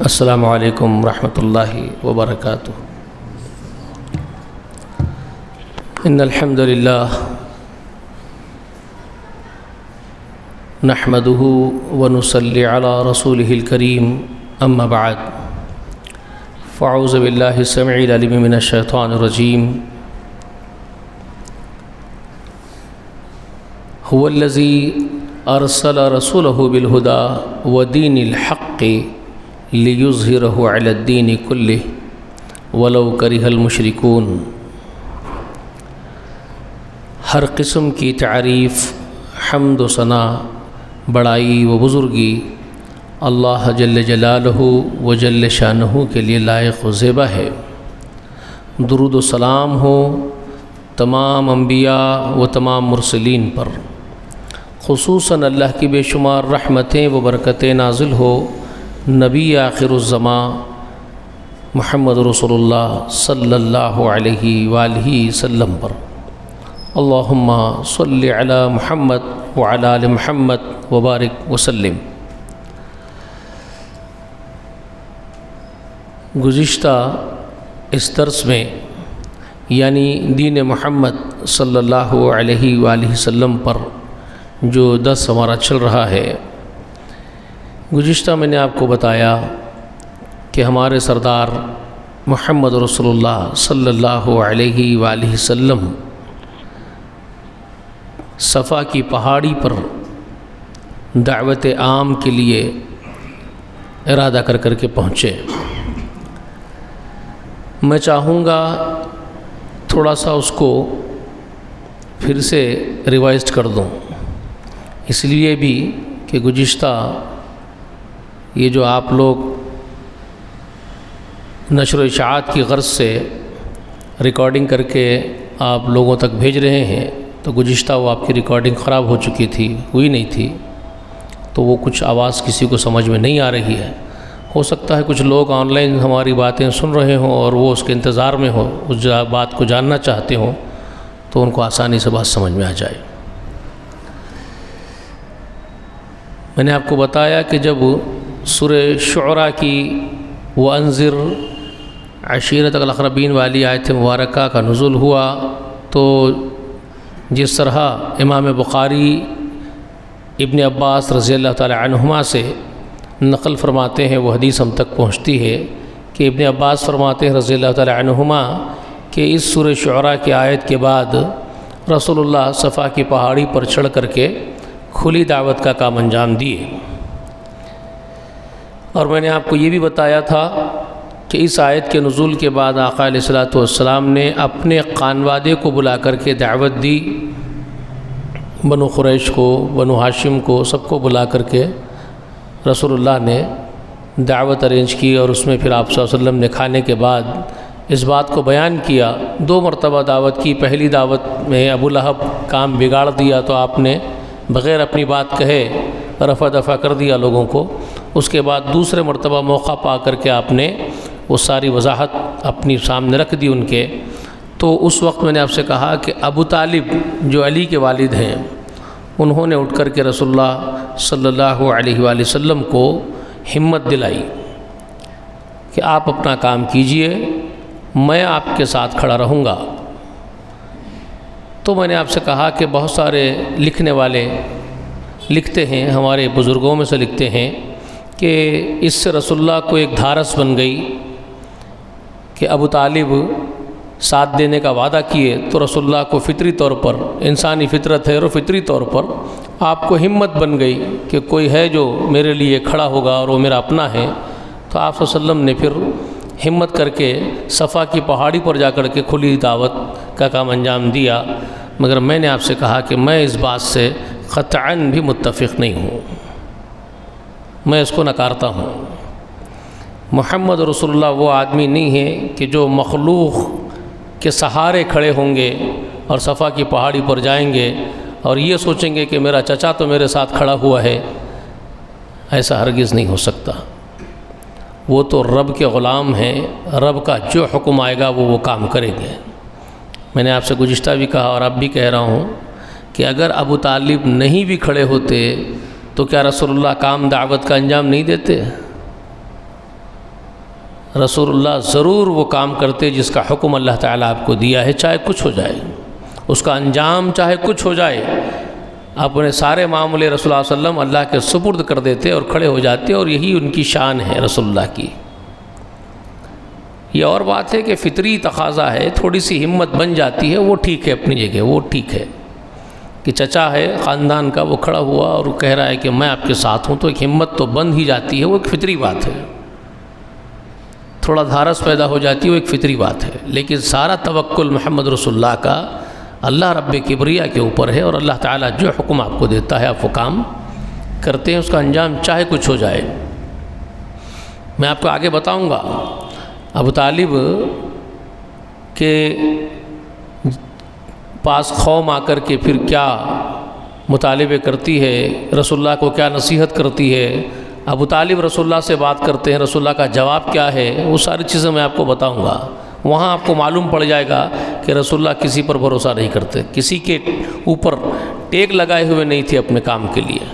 السلام علیکم ورحمۃ اللہ وبرکاتہ۔ ان الحمد للہ نحمده ونصلی علی رسولہ الکریم اما بعد فاعوذ باللہ السمیع العلیم من الشیطان الرجیم۔ هو الذی ارسل رسولہ بالہدی ودین الحق لیظہرہ علی الدین کلہ ولو کرہ المشرکون۔ ہر قسم کی تعریف، حمد و ثنا، بڑائی و بزرگی اللہ جل جلالہ و جل شانہ کے لیے لائق و زیبا ہے۔ درود و سلام ہو تمام انبیاء و تمام مرسلین پر، خصوصاً اللہ کی بے شمار رحمتیں و برکتیں نازل ہو نبی آخر الزماں محمد رسول اللہ صلی اللہ علیہ وآلہ وسلم پر۔ اللہم صلی علی محمد وعلی آل محمد وبارک وسلم۔ گزشتہ اس درس میں یعنی دین محمد صلی اللہ علیہ وآلہ وسلم پر جو درس ہمارا چل رہا ہے، گزشتہ میں نے آپ کو بتایا کہ ہمارے سردار محمد رسول اللہ صلی اللہ علیہ وآلہ وسلم صفا کی پہاڑی پر دعوت عام کے لیے ارادہ کر کے پہنچے۔ میں چاہوں گا تھوڑا سا اس کو پھر سے ریوائز کر دوں، اس لیے بھی کہ گزشتہ یہ جو آپ لوگ نشر و اشاعت کی غرض سے ریکارڈنگ کر کے آپ لوگوں تک بھیج رہے ہیں، تو گزشتہ وہ آپ کی ریکارڈنگ خراب ہو چکی تھی، ہوئی نہیں تھی، تو وہ کچھ آواز کسی کو سمجھ میں نہیں آ رہی ہے۔ ہو سکتا ہے کچھ لوگ آن لائن ہماری باتیں سن رہے ہوں اور وہ اس کے انتظار میں ہوں، اس بات کو جاننا چاہتے ہوں، تو ان کو آسانی سے بات سمجھ میں آ جائے۔ میں نے آپ کو بتایا کہ جب سورہ شعراء کی وَأَنذِرْ عَشِيرَتَكَ الْأَقْرَبِينَ والی آیت مبارکہ کا نزول ہوا، تو جس طرح امام بخاری ابن عباس رضی اللہ تعالی عنہما سے نقل فرماتے ہیں، وہ حدیث ہم تک پہنچتی ہے کہ ابن عباس فرماتے ہیں رضی اللہ تعالی عنہما کہ اس سورہ شعراء کی آیت کے بعد رسول اللہ صفا کی پہاڑی پر چڑھ کر کے کھلی دعوت کا کام انجام دیے۔ اور میں نے آپ کو یہ بھی بتایا تھا کہ اس آیت کے نزول کے بعد آقا علیہ الصلوۃ والسلام نے اپنے خانوادے کو بلا کر کے دعوت دی، بنو قریش کو، بنو ہاشم کو، سب کو بلا کر کے رسول اللہ نے دعوت ارینج کی، اور اس میں پھر آپ صلی اللہ علیہ وسلم نے کھانے کے بعد اس بات کو بیان کیا۔ 2 مرتبہ دعوت کی، پہلی دعوت میں ابو لہب کام بگاڑ دیا تو آپ نے بغیر اپنی بات کہے رفع دفع کر دیا لوگوں کو۔ اس کے بعد دوسرے مرتبہ موقع پا کر کے آپ نے وہ ساری وضاحت اپنی سامنے رکھ دی ان کے۔ تو اس وقت میں نے آپ سے کہا کہ ابو طالب جو علی کے والد ہیں، انہوں نے اٹھ کر کے رسول اللہ صلی اللہ علیہ وآلہ وسلم کو ہمت دلائی کہ آپ اپنا کام کیجئے، میں آپ کے ساتھ کھڑا رہوں گا۔ تو میں نے آپ سے کہا کہ بہت سارے لکھنے والے لکھتے ہیں، ہمارے بزرگوں میں سے لکھتے ہیں کہ اس سے رسول اللہ کو ایک دھارس بن گئی کہ ابو طالب ساتھ دینے کا وعدہ کیے، تو رسول اللہ کو فطری طور پر، انسانی فطرت ہے اور فطری طور پر آپ کو ہمت بن گئی کہ کوئی ہے جو میرے لیے کھڑا ہوگا اور وہ میرا اپنا ہے۔ تو آپ صلی اللہ علیہ وسلم نے پھر ہمت کر کے صفا کی پہاڑی پر جا کر کے کھلی دعوت کا کام انجام دیا۔ مگر میں نے آپ سے کہا کہ میں اس بات سے قطعاً بھی متفق نہیں ہوں، میں اس کو نکارتا ہوں۔ محمد رسول اللہ وہ آدمی نہیں ہے کہ جو مخلوق کے سہارے کھڑے ہوں گے اور صفا کی پہاڑی پر جائیں گے اور یہ سوچیں گے کہ میرا چچا تو میرے ساتھ کھڑا ہوا ہے۔ ایسا ہرگز نہیں ہو سکتا۔ وہ تو رب کے غلام ہیں، رب کا جو حکم آئے گا وہ کام کریں گے۔ میں نے آپ سے گزشتہ بھی کہا اور اب بھی کہہ رہا ہوں کہ اگر ابو طالب نہیں بھی کھڑے ہوتے تو کیا رسول اللہ کام دعوت کا انجام نہیں دیتے؟ رسول اللہ ضرور وہ کام کرتے جس کا حکم اللہ تعالیٰ آپ کو دیا ہے، چاہے کچھ ہو جائے، اس کا انجام چاہے کچھ ہو جائے، اپنے سارے معاملے رسول اللہ صلی اللہ علیہ وسلم اللہ کے سپرد کر دیتے اور کھڑے ہو جاتے، اور یہی ان کی شان ہے رسول اللہ کی۔ یہ اور بات ہے کہ فطری تقاضا ہے، تھوڑی سی ہمت بن جاتی ہے، وہ ٹھیک ہے اپنی جگہ، وہ ٹھیک ہے کہ چچا ہے خاندان کا، وہ کھڑا ہوا اور کہہ رہا ہے کہ میں آپ کے ساتھ ہوں، تو ایک ہمت تو بن ہی جاتی ہے، وہ ایک فطری بات ہے، تھوڑا دھارس پیدا ہو جاتی ہے، وہ ایک فطری بات ہے۔ لیکن سارا توکل محمد رسول اللہ کا اللہ رب کبریا کے اوپر ہے، اور اللہ تعالیٰ جو حکم آپ کو دیتا ہے آپ وہ کام کرتے ہیں، اس کا انجام چاہے کچھ ہو جائے۔ میں آپ کو آگے بتاؤں گا ابو طالب کے پاس قوم آ کر کے پھر کیا مطالبے کرتی ہے، رسول اللہ کو کیا نصیحت کرتی ہے، ابو طالب رسول اللہ سے بات کرتے ہیں، رسول اللہ کا جواب کیا ہے، وہ ساری چیزیں میں آپ کو بتاؤں گا۔ وہاں آپ کو معلوم پڑ جائے گا کہ رسول اللہ کسی پر بھروسہ نہیں کرتے، کسی کے اوپر ٹیک لگائے ہوئے نہیں تھے اپنے کام کے لیے۔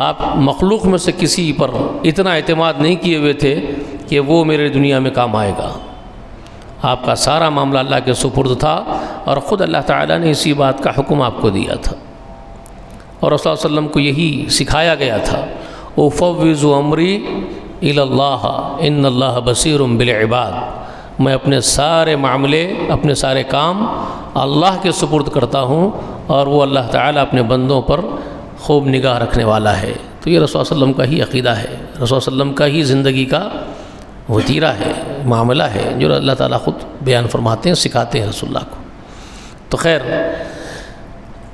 آپ مخلوق میں سے کسی پر اتنا اعتماد نہیں کیے ہوئے تھے کہ وہ میرے دنیا میں کام آئے گا۔ آپ کا سارا معاملہ اللہ کے سپرد تھا، اور خود اللہ تعالیٰ نے اسی بات کا حکم آپ کو دیا تھا، اور رسول اللہ صلی اللہ علیہ وسلم کو یہی سکھایا گیا تھا، اُفَوِّضُ أَمْرِي إِلَى اللَّهِ إِنَّ اللَّهَ بَصِيرٌ بِالْعِبَادِ۔ میں اپنے سارے معاملے، اپنے سارے کام اللہ کے سپرد کرتا ہوں، اور وہ اللہ تعالیٰ اپنے بندوں پر خوب نگاہ رکھنے والا ہے۔ تو یہ رسول اللہ صلی اللہ علیہ وسلم کا ہی عقیدہ ہے، رسول اللہ صلی اللہ علیہ وسلم کا ہی زندگی کا وتیرہ ہے، معاملہ ہے، جو اللہ تعالیٰ خود بیان فرماتے ہیں، سکھاتے ہیں رسول اللہ کو۔ تو خیر،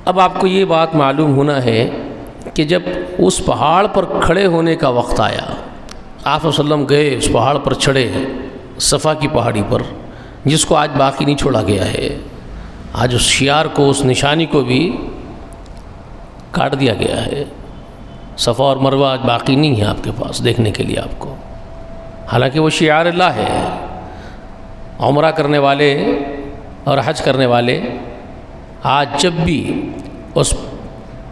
اب آپ کو یہ بات معلوم ہونا ہے کہ جب اس پہاڑ پر کھڑے ہونے کا وقت آیا، آپ صلی اللہ علیہ وسلم گئے، اس پہاڑ پر چڑھے، صفا کی پہاڑی پر، جس کو آج باقی نہیں چھوڑا گیا ہے۔ آج اس شیار کو، اس نشانی کو بھی کاٹ دیا گیا ہے۔ صفا اور مروہ آج باقی نہیں ہے آپ کے پاس دیکھنے کے لیے آپ کو، حالانکہ وہ شعار اللہ ہے۔ عمرہ کرنے والے اور حج کرنے والے آج جب بھی اس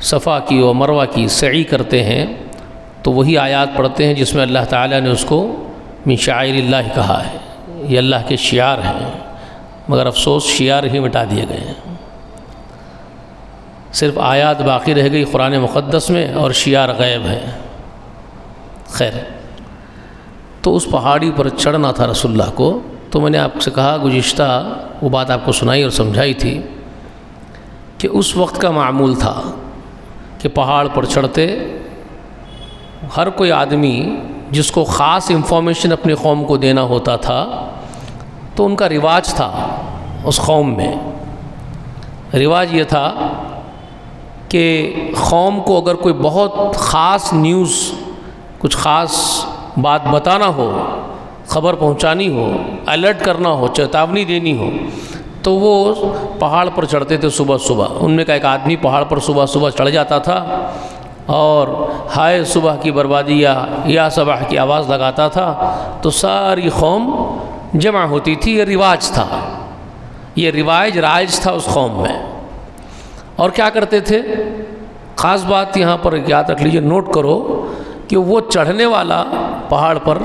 صفا کی و مروہ کی سعی کرتے ہیں تو وہی آیات پڑھتے ہیں جس میں اللہ تعالیٰ نے اس کو من شعائر اللہ کہا ہے، یہ اللہ کے شعار ہیں، مگر افسوس شعار ہی مٹا دیے گئے ہیں، صرف آیات باقی رہ گئی قرآن مقدس میں اور شعار غائب ہیں۔ خیر، تو اس پہاڑی پر چڑھنا تھا رسول اللہ کو، تو میں نے آپ سے کہا گزشتہ وہ بات آپ کو سنائی اور سمجھائی تھی کہ اس وقت کا معمول تھا کہ پہاڑ پر چڑھتے ہر کوئی آدمی جس کو خاص انفارمیشن اپنی قوم کو دینا ہوتا تھا، تو ان کا رواج تھا اس قوم میں، رواج یہ تھا کہ قوم کو اگر کوئی بہت خاص نیوز، کچھ خاص بات بتانا ہو، خبر پہنچانی ہو، الرٹ کرنا ہو، چیتاونی دینی ہو، تو وہ پہاڑ پر چڑھتے تھے صبح صبح۔ ان میں کا ایک آدمی پہاڑ پر صبح صبح چڑھ جاتا تھا اور ہائے صبح کی بربادی یا صبح کی آواز لگاتا تھا، تو ساری قوم جمع ہوتی تھی۔ یہ رواج تھا، یہ رائج تھا اس قوم میں۔ اور کیا کرتے تھے، خاص بات یہاں پر یاد رکھ لیجئے، نوٹ کرو کہ وہ چڑھنے والا پہاڑ پر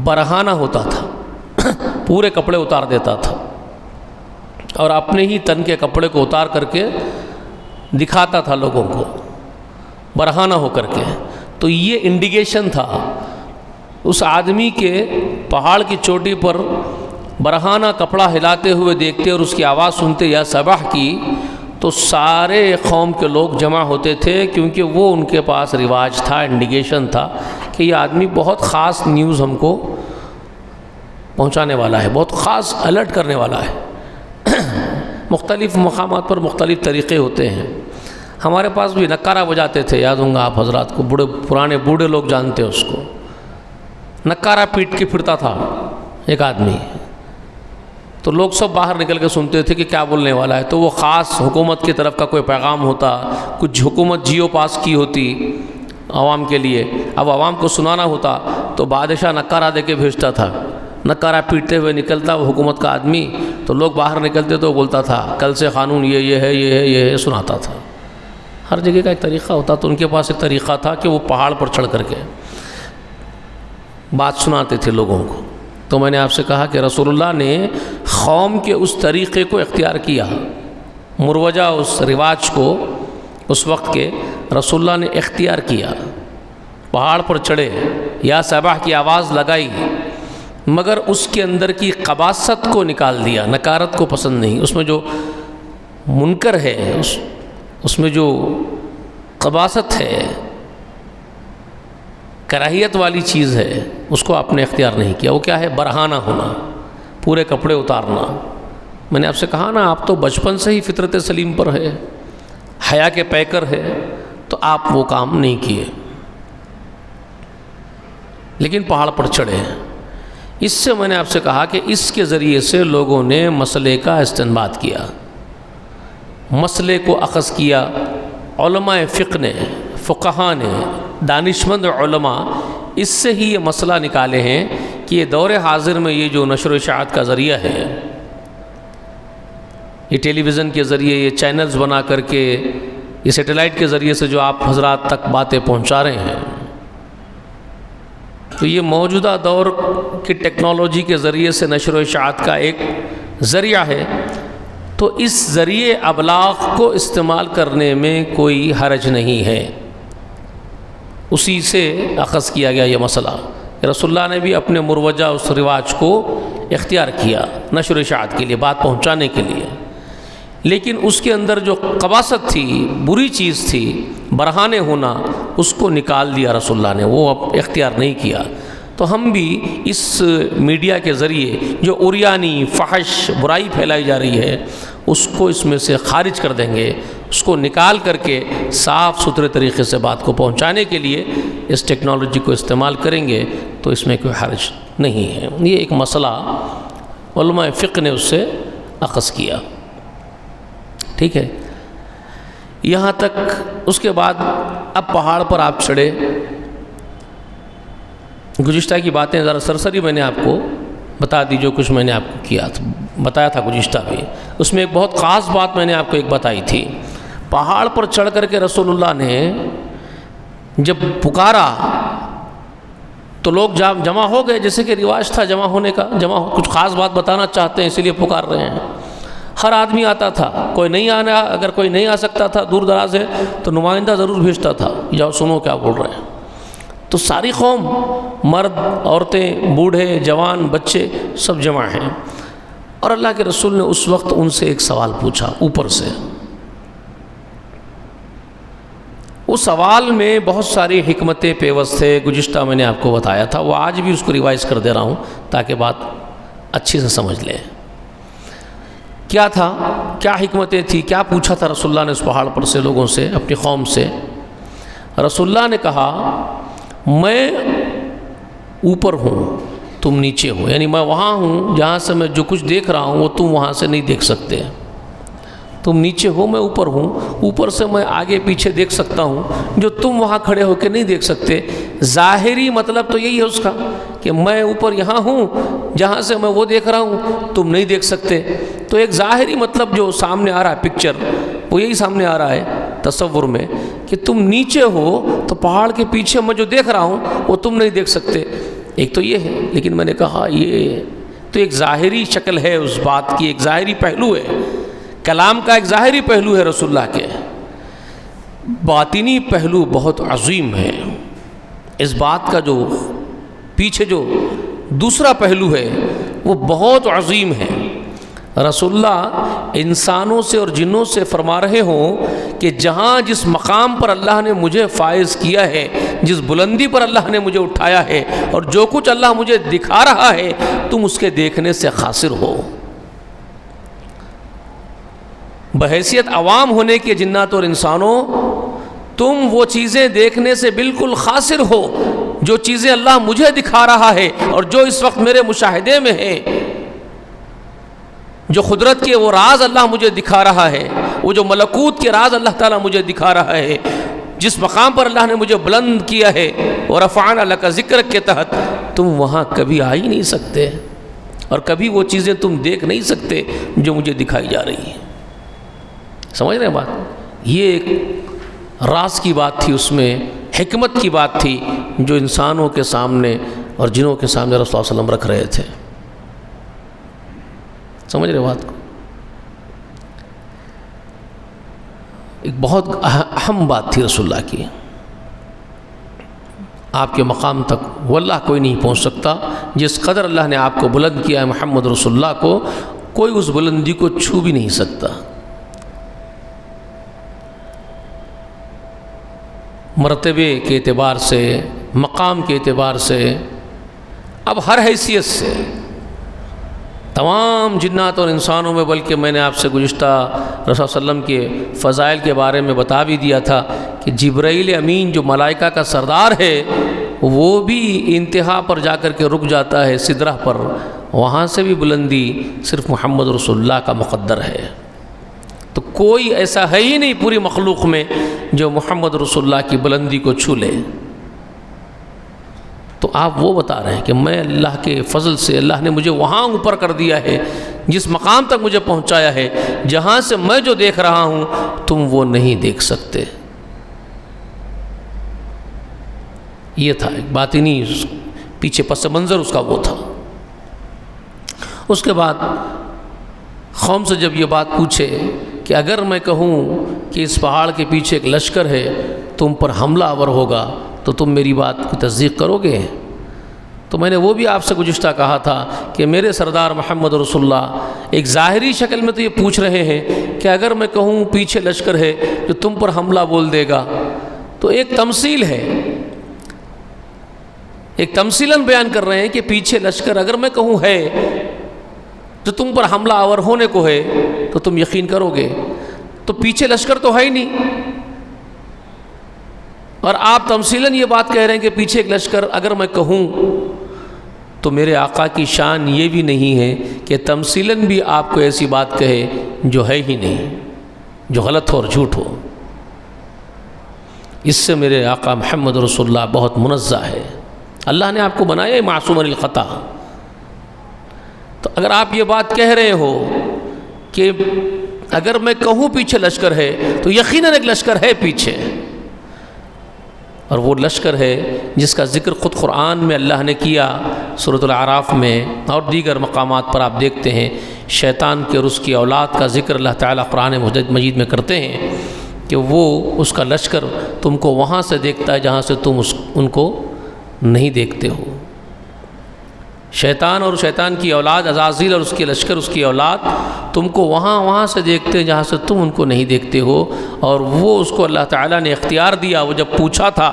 برہانہ ہوتا تھا، پورے کپڑے اتار دیتا تھا اور اپنے ہی تن کے کپڑے کو اتار کر کے دکھاتا تھا لوگوں کو، برہانہ ہو کر کے۔ تو یہ انڈیکیشن تھا اس آدمی کے پہاڑ کی چوٹی پر برہانہ کپڑا ہلاتے ہوئے دیکھتے اور اس کی آواز سنتے یا صبح کی، تو سارے قوم کے لوگ جمع ہوتے تھے، کیونکہ وہ ان کے پاس رواج تھا، انڈیکیشن تھا کہ یہ آدمی بہت خاص نیوز ہم کو پہنچانے والا ہے، بہت خاص الرٹ کرنے والا ہے۔ مختلف مقامات پر مختلف طریقے ہوتے ہیں۔ ہمارے پاس بھی نکارہ بجاتے تھے، یاد ہوں گا آپ حضرات کو، پرانے بوڑھے لوگ جانتے ہیں اس کو، نکارہ پیٹ کے پھرتا تھا ایک آدمی، تو لوگ سب باہر نکل کے سنتے تھے کہ کیا بولنے والا ہے۔ تو وہ خاص حکومت کی طرف کا کوئی پیغام ہوتا، کچھ حکومت جیو پاس کی ہوتی، عوام کے لیے. اب عوام کو سنانا ہوتا تو بادشاہ نکارہ دے کے بھیجتا تھا. نکارہ پیٹتے ہوئے نکلتا وہ حکومت کا آدمی, تو لوگ باہر نکلتے تو بولتا تھا کل سے قانون یہ ہے یہ ہے سناتا تھا. ہر جگہ کا ایک طریقہ ہوتا. تو ان کے پاس ایک طریقہ تھا کہ وہ پہاڑ پر چڑھ کر کے بات سناتے تھے لوگوں کو. تو میں نے آپ سے کہا کہ رسول اللہ نے قوم کے اس طریقے کو اختیار کیا, مروجہ اس رواج کو اس وقت کے رسول اللہ نے اختیار کیا. پہاڑ پر چڑھے, یا صباح کی آواز لگائی, مگر اس کے اندر کی قباست کو نکال دیا, نکارت کو پسند نہیں. اس میں جو منکر ہے, اس میں جو قباست ہے, کراہیت والی چیز ہے, اس کو آپ نے اختیار نہیں کیا. وہ کیا ہے؟ برہانہ ہونا, پورے کپڑے اتارنا. میں نے آپ سے کہا نا, آپ تو بچپن سے ہی فطرت سلیم پر ہے, حیا کے پیکر ہے, تو آپ وہ کام نہیں کیے, لیکن پہاڑ پر چڑھے. اس سے میں نے آپ سے کہا کہ اس کے ذریعے سے لوگوں نے مسئلے کا استنباط کیا, مسئلے کو اخذ کیا. علماء فقہ نے, فقہاء نے, دانشمند علماء اس سے ہی یہ مسئلہ نکالے ہیں کہ یہ دور حاضر میں یہ جو نشر و اشاعت کا ذریعہ ہے, یہ ٹیلی ویژن کے ذریعے, یہ چینلز بنا کر کے, یہ سیٹلائٹ کے ذریعے سے جو آپ حضرات تک باتیں پہنچا رہے ہیں, تو یہ موجودہ دور کی ٹیکنالوجی کے ذریعے سے نشر و اشاعت کا ایک ذریعہ ہے. تو اس ذریعے ابلاغ کو استعمال کرنے میں کوئی حرج نہیں ہے. اسی سے اخذ کیا گیا یہ مسئلہ. رسول اللہ نے بھی اپنے مروجہ اس رواج کو اختیار کیا نشر و اشاعت کے لیے, بات پہنچانے کے لیے. لیکن اس کے اندر جو قباست تھی, بری چیز تھی, برہانے ہونا, اس کو نکال دیا رسول اللہ نے, وہ اب اختیار نہیں کیا. تو ہم بھی اس میڈیا کے ذریعے جو عریانی, فحش, برائی پھیلائی جا رہی ہے, اس کو اس میں سے خارج کر دیں گے, اس کو نکال کر کے صاف ستھرے طریقے سے بات کو پہنچانے کے لیے اس ٹیکنالوجی کو استعمال کریں گے, تو اس میں کوئی حرج نہیں ہے. یہ ایک مسئلہ علماء فقہ نے اس سے اخذ کیا. ٹھیک ہے, یہاں تک. اس کے بعد اب پہاڑ پر آپ چڑھے. گزشتہ کی باتیں ذرا سرسری میں نے آپ کو بتا دی, جو کچھ میں نے آپ کو بتایا تھا گزشتہ بھی. اس میں ایک بہت خاص بات میں نے آپ کو ایک بتائی تھی. پہاڑ پر چڑھ کر کے رسول اللہ نے جب پکارا تو لوگ جمع ہو گئے, جیسے کہ رواج تھا جمع ہونے کا. کچھ خاص بات بتانا چاہتے ہیں, اسی لیے پکار رہے ہیں. ہر آدمی آتا تھا, کوئی نہیں آنا, اگر کوئی نہیں آ سکتا تھا دور دراز ہے تو نمائندہ ضرور بھیجتا تھا, جاؤ سنو کیا بول رہے ہیں. تو ساری قوم, مرد, عورتیں, بوڑھے, جوان, بچے سب جمع ہیں. اور اللہ کے رسول نے اس وقت ان سے ایک سوال پوچھا اوپر سے. اس سوال میں بہت ساری حکمتیں پیوست تھے, گزشتہ میں نے آپ کو بتایا تھا, وہ آج بھی اس کو ریوائز کر دے رہا ہوں تاکہ بات اچھی سے سمجھ لیں. کیا تھا, کیا حکمتیں تھیں, کیا پوچھا تھا رسول اللہ نے اس پہاڑ پر سے لوگوں سے, اپنی قوم سے. رسول اللہ نے کہا میں اوپر ہوں, تم نیچے ہو. یعنی میں وہاں ہوں جہاں سے میں جو کچھ دیکھ رہا ہوں وہ تم وہاں سے نہیں دیکھ سکتے. تم نیچے ہو, میں اوپر ہوں. اوپر سے میں آگے پیچھے دیکھ سکتا ہوں جو تم وہاں کھڑے ہو کے نہیں دیکھ سکتے. ظاہری مطلب تو یہی ہے اس کا کہ میں اوپر یہاں ہوں جہاں سے میں وہ دیکھ رہا ہوں, تم نہیں دیکھ سکتے. تو ایک ظاہری مطلب جو سامنے آ رہا ہے, پکچر, وہ یہی سامنے آ رہا ہے تصور میں کہ تم نیچے ہو تو پہاڑ کے پیچھے میں جو دیکھ رہا ہوں وہ تم نہیں دیکھ سکتے. ایک تو یہ ہے. لیکن میں نے کہا یہ تو ایک ظاہری شکل ہے اس بات کی, ایک ظاہری پہلو ہے, کلام کا ایک ظاہری پہلو ہے رسول اللہ کے. باطنی پہلو بہت عظیم ہے. اس بات کا جو پیچھے جو دوسرا پہلو ہے وہ بہت عظیم ہے. رسول اللہ انسانوں سے اور جنوں سے فرما رہے ہوں کہ جہاں جس مقام پر اللہ نے مجھے فائز کیا ہے, جس بلندی پر اللہ نے مجھے اٹھایا ہے, اور جو کچھ اللہ مجھے دکھا رہا ہے, تم اس کے دیکھنے سے قاصر ہو. بحیثیت عوام ہونے کے جنات اور انسانوں, تم وہ چیزیں دیکھنے سے بالکل قاصر ہو جو چیزیں اللہ مجھے دکھا رہا ہے اور جو اس وقت میرے مشاہدے میں ہے. جو قدرت کے وہ راز اللہ مجھے دکھا رہا ہے, وہ جو ملکوت کے راز اللہ تعالیٰ مجھے دکھا رہا ہے, جس مقام پر اللہ نے مجھے بلند کیا ہے وَرَفَعْنَا لَكَ ذِكْرَكَ کے تحت تم وہاں کبھی آ ہی نہیں سکتے، اور کبھی وہ چیزیں تم دیکھ نہیں سکتے جو مجھے دکھائی جا رہی ہیں۔ سمجھ رہے ہیں بات؟ یہ ایک راز کی بات تھی، اس میں حکمت کی بات تھی جو انسانوں کے سامنے اور جنوں کے سامنے رسول اللہ صلی اللہ علیہ وسلم رکھ رہے تھے۔ سمجھ رہے بات کو؟ ایک بہت اہم بات تھی رسول اللہ کی، آپ کے مقام تک واللہ کوئی نہیں پہنچ سکتا۔ جس قدر اللہ نے آپ کو بلند کیا ہے محمد رسول اللہ کو، کوئی اس بلندی کو چھو بھی نہیں سکتا۔ مرتبے کے اعتبار سے، مقام کے اعتبار سے، اب ہر حیثیت سے تمام جنات اور انسانوں میں، بلکہ میں نے آپ سے گزشتہ رسول اللہ علیہ وسلم کے فضائل کے بارے میں بتا بھی دیا تھا کہ جبرائیل امین جو ملائکہ کا سردار ہے، وہ بھی انتہا پر جا کر کے رک جاتا ہے سدرہ پر، وہاں سے بھی بلندی صرف محمد رسول اللہ کا مقدر ہے۔ تو کوئی ایسا ہے ہی نہیں پوری مخلوق میں جو محمد رسول اللہ کی بلندی کو چھو لے۔ تو آپ وہ بتا رہے ہیں کہ میں اللہ کے فضل سے، اللہ نے مجھے وہاں اوپر کر دیا ہے، جس مقام تک مجھے پہنچایا ہے، جہاں سے میں جو دیکھ رہا ہوں تم وہ نہیں دیکھ سکتے۔ یہ تھا ایک باطنی پیچھے پس منظر اس کا وہ تھا۔ اس کے بعد قوم سے جب یہ بات پوچھے کہ اگر میں کہوں کہ اس پہاڑ کے پیچھے ایک لشکر ہے، تم پر حملہ آور ہوگا، تو تم میری بات کی تصدیق کرو گے؟ تو میں نے وہ بھی آپ سے گزشتہ کہا تھا کہ میرے سردار محمد رسول اللہ ایک ظاہری شکل میں تو یہ پوچھ رہے ہیں کہ اگر میں کہوں پیچھے لشکر ہے جو تم پر حملہ بول دے گا، تو ایک تمثیل ہے، ایک تمثیلاً بیان کر رہے ہیں کہ پیچھے لشکر اگر میں کہوں ہے جو تم پر حملہ آور ہونے کو ہے تو تم یقین کرو گے۔ تو پیچھے لشکر تو ہے ہی نہیں، اور آپ تمثیلاً یہ بات کہہ رہے ہیں کہ پیچھے ایک لشکر اگر میں کہوں، تو میرے آقا کی شان یہ بھی نہیں ہے کہ تمثیلاً بھی آپ کو ایسی بات کہے جو ہے ہی نہیں، جو غلط ہو اور جھوٹ ہو۔ اس سے میرے آقا محمد رسول اللہ بہت منزہ ہے، اللہ نے آپ کو بنایا ہے معصوم عن الخطا۔ تو اگر آپ یہ بات کہہ رہے ہو کہ اگر میں کہوں پیچھے لشکر ہے، تو یقیناً ایک لشکر ہے پیچھے، اور وہ لشکر ہے جس کا ذکر خود قرآن میں اللہ نے کیا، سورۃ الاعراف میں اور دیگر مقامات پر آپ دیکھتے ہیں شیطان کے اور اس کی اولاد کا ذکر اللہ تعالیٰ قرآن مجید میں کرتے ہیں کہ وہ اس کا لشکر تم کو وہاں سے دیکھتا ہے جہاں سے تم ان کو نہیں دیکھتے ہو۔ شیطان اور شیطان کی اولاد عزازیل اور اس کے لشکر، اس کی اولاد تم کو وہاں سے دیکھتے ہیں جہاں سے تم ان کو نہیں دیکھتے ہو، اور وہ اس کو اللہ تعالیٰ نے اختیار دیا۔ وہ جب پوچھا تھا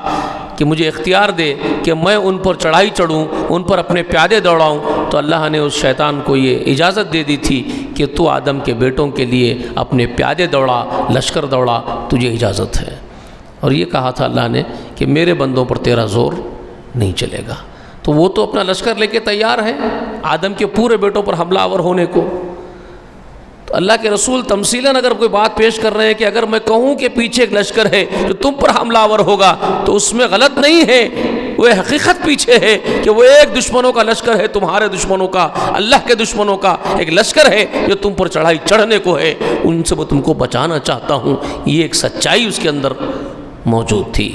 کہ مجھے اختیار دے کہ میں ان پر چڑھائی چڑھوں، ان پر اپنے پیادے دوڑاؤں، تو اللہ نے اس شیطان کو یہ اجازت دے دی تھی کہ تو آدم کے بیٹوں کے لیے اپنے پیادے دوڑا، لشکر دوڑا، تجھے اجازت ہے۔ اور یہ کہا تھا اللہ نے کہ میرے بندوں پر تیرا زور نہیں چلے گا۔ تو وہ تو اپنا لشکر لے کے تیار ہے آدم کے پورے بیٹوں پر حملہ آور ہونے کو۔ تو اللہ کے رسول تمثیلاً اگر کوئی بات پیش کر رہے ہیں کہ اگر میں کہوں کہ پیچھے ایک لشکر ہے جو تم پر حملہ آور ہوگا، تو اس میں غلط نہیں ہے، وہ حقیقت پیچھے ہے کہ وہ ایک دشمنوں کا لشکر ہے، تمہارے دشمنوں کا، اللہ کے دشمنوں کا ایک لشکر ہے جو تم پر چڑھائی چڑھنے کو ہے، ان سے میں تم کو بچانا چاہتا ہوں۔ یہ ایک سچائی اس کے اندر موجود تھی،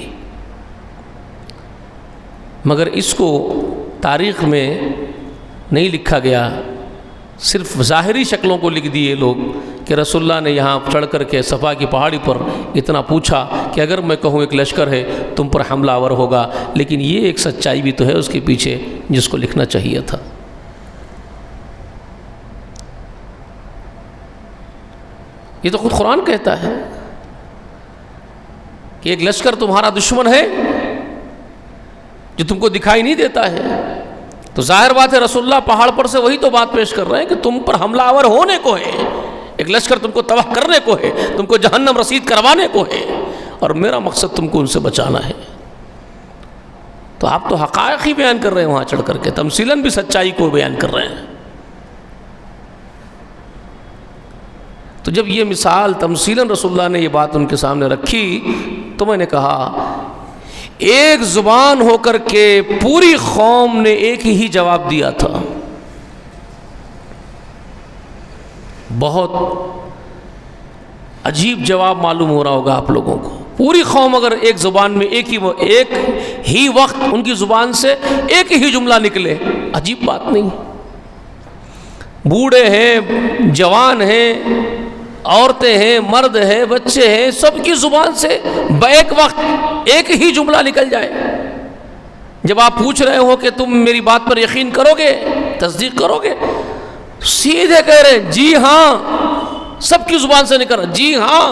مگر اس کو تاریخ میں نہیں لکھا گیا، صرف ظاہری شکلوں کو لکھ دیے لوگ کہ رسول اللہ نے یہاں چڑھ کر کے صفا کی پہاڑی پر اتنا پوچھا کہ اگر میں کہوں ایک لشکر ہے تم پر حملہ آور ہوگا، لیکن یہ ایک سچائی بھی تو ہے اس کے پیچھے جس کو لکھنا چاہیے تھا۔ یہ تو خود قرآن کہتا ہے کہ ایک لشکر تمہارا دشمن ہے جو تم کو دکھائی نہیں دیتا ہے۔ تو ظاہر بات ہے رسول اللہ پہاڑ پر سے وہی تو بات پیش کر رہے ہیں کہ تم پر حملہ آور ہونے کو ہے، ایک لشکر تم کو تباہ کرنے کو ہے، تم کو جہنم رسید کروانے کو ہے، اور میرا مقصد تم کو ان سے بچانا ہے۔ تو آپ تو حقائق ہی بیان کر رہے ہیں وہاں چڑھ کر کے، تمثیلاً بھی سچائی کو بیان کر رہے ہیں۔ تو جب یہ مثال تمثیلاً رسول اللہ نے یہ بات ان کے سامنے رکھی تو میں نے کہا ایک زبان ہو کر کے پوری قوم نے ایک ہی جواب دیا تھا. بہت عجیب جواب معلوم ہو رہا ہوگا آپ لوگوں کو. پوری قوم اگر ایک زبان میں ایک ہی وقت ان کی زبان سے ایک ہی جملہ نکلے، عجیب بات نہیں. بوڑھے ہیں، جوان ہیں، عورتیں ہیں، مرد ہیں، بچے ہیں، سب کی زبان سے بیک وقت ایک ہی جملہ نکل جائے. جب آپ پوچھ رہے ہو کہ تم میری بات پر یقین کرو گے، تصدیق کرو گے، سیدھے کہہ رہے جی ہاں. سب کی زبان سے نکل رہا جی ہاں،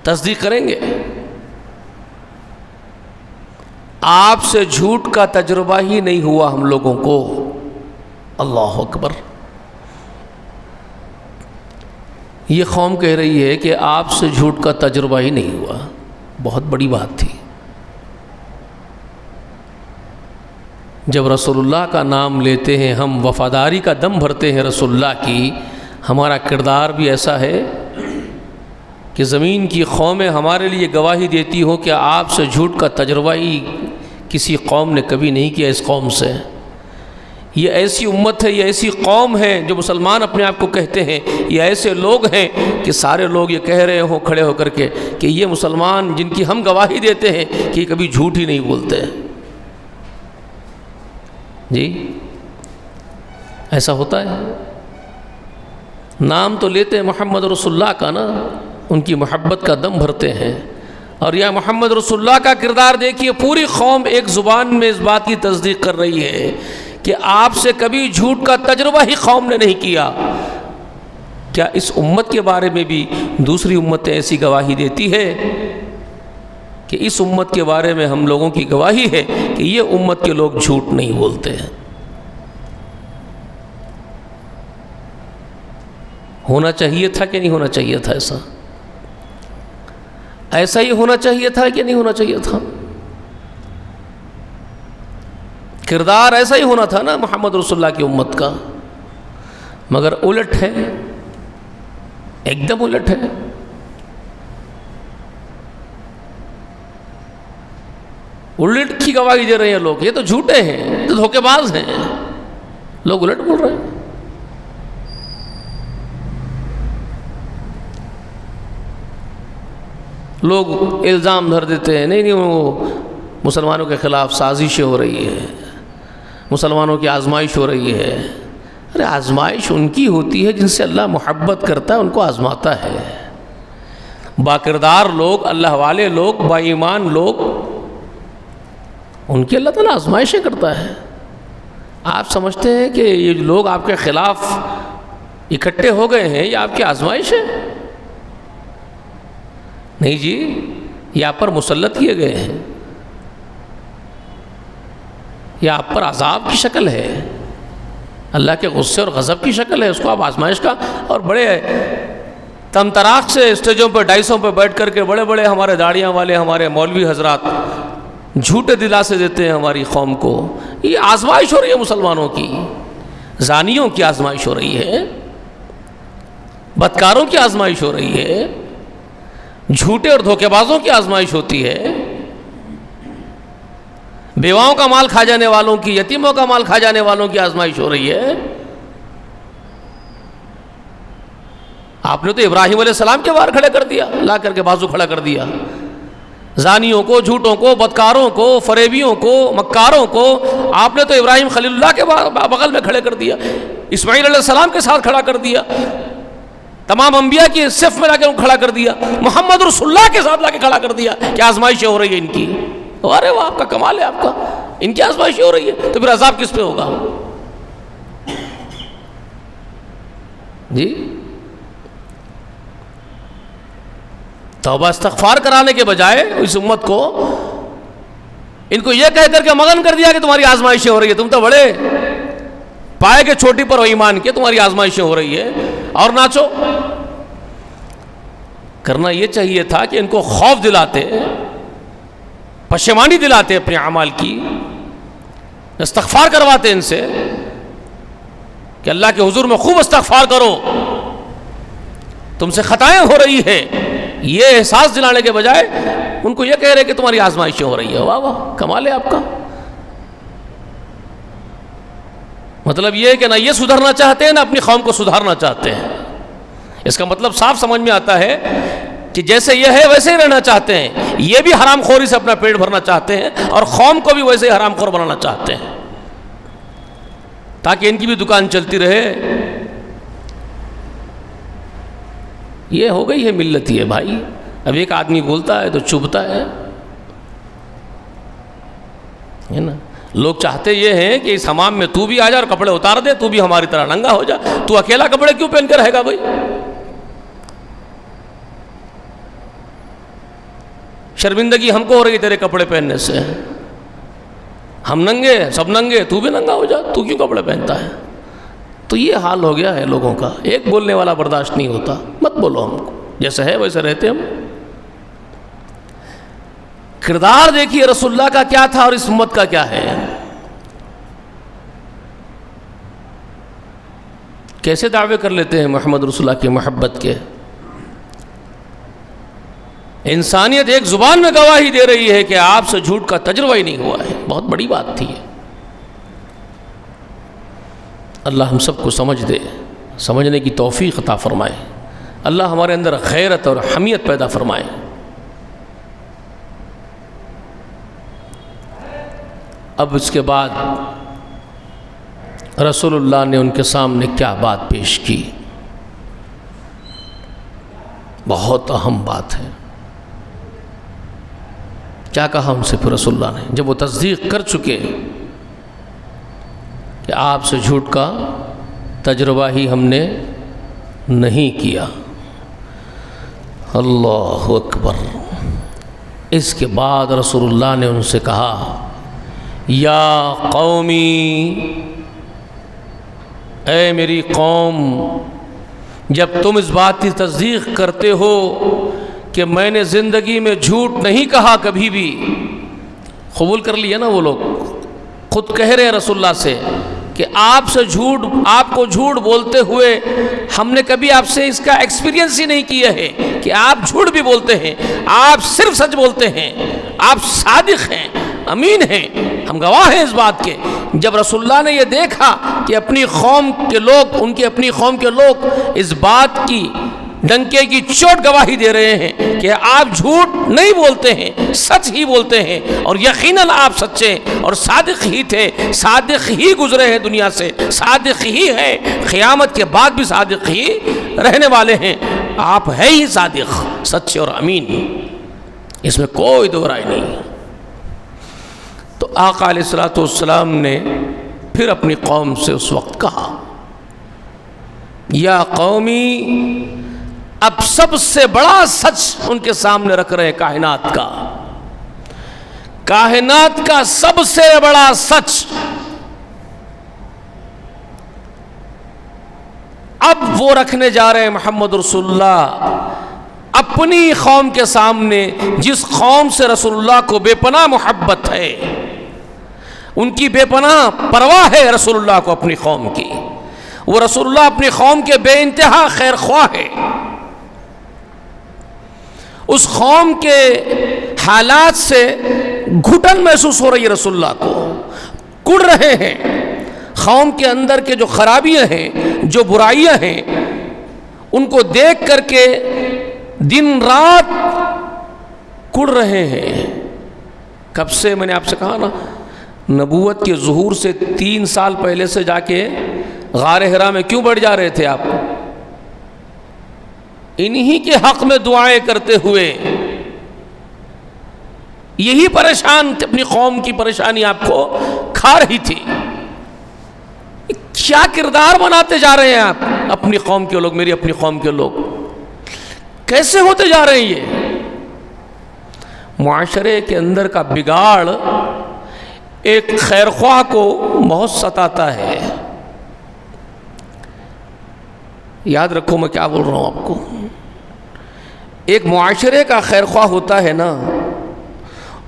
تصدیق کریں گے. آپ سے جھوٹ کا تجربہ ہی نہیں ہوا ہم لوگوں کو. اللہ اکبر. یہ قوم کہہ رہی ہے کہ آپ سے جھوٹ کا تجربہ ہی نہیں ہوا. بہت بڑی بات تھی. جب رسول اللہ کا نام لیتے ہیں ہم، وفاداری کا دم بھرتے ہیں رسول اللہ کی، ہمارا کردار بھی ایسا ہے کہ زمین کی قومیں ہمارے لیے گواہی دیتی ہو کہ آپ سے جھوٹ کا تجربہ ہی کسی قوم نے کبھی نہیں کیا. اس قوم سے، یہ ایسی امت ہے، یہ ایسی قوم ہے جو مسلمان اپنے آپ کو کہتے ہیں، یہ ایسے لوگ ہیں کہ سارے لوگ یہ کہہ رہے ہوں کھڑے ہو کر کے کہ یہ مسلمان جن کی ہم گواہی دیتے ہیں کہ یہ کبھی جھوٹ ہی نہیں بولتے. جی ایسا ہوتا ہے. نام تو لیتے ہیں محمد رسول اللہ کا نا، ان کی محبت کا دم بھرتے ہیں. اور یا محمد رسول اللہ کا کردار دیکھیے، پوری قوم ایک زبان میں اس بات کی تصدیق کر رہی ہے کہ آپ سے کبھی جھوٹ کا تجربہ ہی قوم نے نہیں کیا. کیا اس امت کے بارے میں بھی دوسری امتیں ایسی گواہی دیتی ہے کہ اس امت کے بارے میں ہم لوگوں کی گواہی ہے کہ یہ امت کے لوگ جھوٹ نہیں بولتے ہیں؟ ہونا چاہیے تھا کہ نہیں ہونا چاہیے تھا؟ ایسا ہی ہونا چاہیے تھا کہ نہیں ہونا چاہیے تھا؟ کردار ایسا ہی ہونا تھا نا محمد رسول اللہ کی امت کا. مگر الٹ ہے، ایک دم الٹ ہے. الٹ کی گواہی دے رہے ہیں لوگ. یہ تو جھوٹے ہیں، یہ تو دھوکے باز ہیں. لوگ الٹ بول رہے ہیں. لوگ الزام دھر دیتے ہیں نہیں وہ مسلمانوں کے خلاف سازشیں ہو رہی ہے، مسلمانوں کی آزمائش ہو رہی ہے. ارے آزمائش ان کی ہوتی ہے جن سے اللہ محبت کرتا ہے، ان کو آزماتا ہے. باکردار لوگ، اللہ والے لوگ، با ایمان لوگ، ان کی اللہ تعالیٰ آزمائشیں کرتا ہے. آپ سمجھتے ہیں کہ یہ لوگ آپ کے خلاف اکٹھے ہو گئے ہیں، یہ آپ کی آزمائش ہے؟ نہیں جی، یہ آپ پر مسلط کیے گئے ہیں، یہ آپ پر عذاب کی شکل ہے، اللہ کے غصے اور غضب کی شکل ہے. اس کو آپ آزمائش کا، اور بڑے تم تراق سے اسٹیجوں پہ ڈائسوں پہ بیٹھ کر کے بڑے بڑے ہمارے داڑیاں والے ہمارے مولوی حضرات جھوٹے دلاسے دیتے ہیں ہماری قوم کو. یہ آزمائش ہو رہی ہے مسلمانوں کی. زانیوں کی آزمائش ہو رہی ہے، بدکاروں کی آزمائش ہو رہی ہے، جھوٹے اور دھوکے بازوں کی آزمائش ہوتی ہے، بیواؤں کا مال کھا جانے والوں کی، یتیموں کا مال کھا جانے والوں کی آزمائش ہو رہی ہے. آپ نے تو ابراہیم علیہ السلام کے بار کھڑے کر دیا، لا کر کے بازو کھڑا کر دیا. زانیوں کو، جھوٹوں کو، بدکاروں کو، فریبیوں کو، مکاروں کو آپ نے تو ابراہیم خلیل اللہ کے بغل میں کھڑے کر دیا، اسماعیل علیہ السلام کے ساتھ کھڑا کر دیا، تمام انبیاء کی صف میں لا کے کھڑا کر دیا، محمد رسول اللہ کے ساتھ لا کے کھڑا کر دیا. کیا آزمائشیں ہو رہی ہیں ان کی؟ ارے وہ آپ کا کمال ہے، آپ کا. ان کی آزمائشیں ہو رہی ہے تو پھر عذاب کس پہ ہوگا؟ جی توبہ استغفار کرانے کے بجائے اس امت کو، ان کو یہ کہہ کر کے مگن کر دیا کہ تمہاری آزمائشیں ہو رہی ہے، تم تو بڑے پائے کے چھوٹی پر ہو ایمان کے، تمہاری آزمائشیں ہو رہی ہے اور ناچو. کرنا یہ چاہیے تھا کہ ان کو خوف دلاتے، پشیمانی دلاتے اپنے اعمال کی، استغفار کرواتے ان سے کہ اللہ کے حضور میں خوب استغفار کرو، تم سے خطائیں ہو رہی ہیں، یہ احساس دلانے کے بجائے ان کو یہ کہہ رہے کہ تمہاری آزمائشیں ہو رہی ہیں۔ واہ واہ، کمال ہے آپ کا۔ مطلب یہ ہے کہ نہ یہ سدھرنا چاہتے ہیں نہ اپنی قوم کو سدھارنا چاہتے ہیں۔ اس کا مطلب صاف سمجھ میں آتا ہے کہ جیسے یہ ہے ویسے ہی رہنا چاہتے ہیں، یہ بھی حرام خوری سے اپنا پیٹ بھرنا چاہتے ہیں اور قوم کو بھی ویسے ہی حرام خور بنانا چاہتے ہیں تاکہ ان کی بھی دکان چلتی رہے۔ یہ ہو گئی ہے ملت یہ بھائی۔ اب ایک آدمی بولتا ہے تو چبھتا ہے نا۔ لوگ چاہتے یہ ہیں کہ اس حمام میں تو بھی آ جا اور کپڑے اتار دے، تو بھی ہماری طرح ننگا ہو جا، تو اکیلا کپڑے کیوں پہن کر رہے گا بھائی؟ شرمندگی ہم کو ہو رہی تیرے کپڑے پہننے سے، ہم ننگے، سب ننگے، تو بھی ننگا ہو جا، تو کیوں کپڑے پہنتا ہے؟ تو یہ حال ہو گیا ہے لوگوں کا۔ ایک بولنے والا برداشت نہیں ہوتا، مت بولو ہم کو، جیسے ہے ویسے رہتے ہم۔ کردار دیکھیے رسول اللہ کا کیا تھا اور اس امت کا کیا ہے۔ کیسے دعوے کر لیتے ہیں محمد رسول اللہ کی محبت کے۔ انسانیت ایک زبان میں گواہی دے رہی ہے کہ آپ سے جھوٹ کا تجربہ ہی نہیں ہوا ہے۔ بہت بڑی بات تھی یہ۔ اللہ ہم سب کو سمجھ دے، سمجھنے کی توفیق عطا فرمائے۔ اللہ ہمارے اندر غیرت اور حمیت پیدا فرمائے۔ اب اس کے بعد رسول اللہ نے ان کے سامنے کیا بات پیش کی، بہت اہم بات ہے۔ کیا کہا ان سے پھر رسول اللہ نے جب وہ تصدیق کر چکے کہ آپ سے جھوٹ کا تجربہ ہی ہم نے نہیں کیا؟ اللہ اکبر۔ اس کے بعد رسول اللہ نے ان سے کہا، یا قومی، اے میری قوم، جب تم اس بات کی تصدیق کرتے ہو کہ میں نے زندگی میں جھوٹ نہیں کہا کبھی بھی، قبول کر لیا نا وہ لوگ، خود کہہ رہے ہیں رسول اللہ سے کہ آپ سے جھوٹ، آپ کو جھوٹ بولتے ہوئے ہم نے کبھی آپ سے اس کا ایکسپیرینس ہی نہیں کیا ہے کہ آپ جھوٹ بھی بولتے ہیں، آپ صرف سچ بولتے ہیں، آپ صادق ہیں، امین ہیں، ہم گواہ ہیں اس بات کے۔ جب رسول اللہ نے یہ دیکھا کہ اپنی قوم کے لوگ، ان کی اپنی قوم کے لوگ اس بات کی ڈنکے کی چوٹ گواہی دے رہے ہیں کہ آپ جھوٹ نہیں بولتے ہیں، سچ ہی بولتے ہیں، اور یقیناً آپ سچے اور صادق ہی تھے، صادق ہی گزرے ہیں دنیا سے، صادق ہی ہیں، قیامت کے بعد بھی صادق ہی رہنے والے ہیں، آپ ہیں ہی صادق، سچے اور امین، اس میں کوئی دو رائے نہیں۔ تو آقا علیہ الصلوۃ والسلام نے پھر اپنی قوم سے اس وقت کہا، یا قومی، اب سب سے بڑا سچ ان کے سامنے رکھ رہے کائنات کا، کائنات کا سب سے بڑا سچ اب وہ رکھنے جا رہے ہیں محمد رسول اللہ اپنی قوم کے سامنے، جس قوم سے رسول اللہ کو بے پناہ محبت ہے، ان کی بے پناہ پرواہ ہے رسول اللہ کو اپنی قوم کی، وہ رسول اللہ اپنی قوم کے بے انتہا خیر خواہ ہے، اس قوم کے حالات سے گھٹن محسوس ہو رہی ہے رسول اللہ کو، کڑ رہے ہیں، قوم کے اندر کے جو خرابیاں ہیں، جو برائیاں ہیں، ان کو دیکھ کر کے دن رات کڑ رہے ہیں۔ کب سے میں نے آپ سے کہا نا، نبوت کے ظہور سے 3 سال پہلے سے جا کے غار حرا میں کیوں بڑھ جا رہے تھے آپ؟ انہی کے حق میں دعائیں کرتے ہوئے، یہی پریشان، اپنی قوم کی پریشانی آپ کو کھا رہی تھی۔ کیا کردار بناتے جا رہے ہیں آپ اپنی قوم کے لوگ، میری اپنی قوم کے لوگ کیسے ہوتے جا رہے ہیں؟ یہ معاشرے کے اندر کا بگاڑ ایک خیر خواہ کو بہت ستاتا ہے۔ یاد رکھو میں کیا بول رہا ہوں آپ کو، ایک معاشرے کا خیر خواہ ہوتا ہے نا،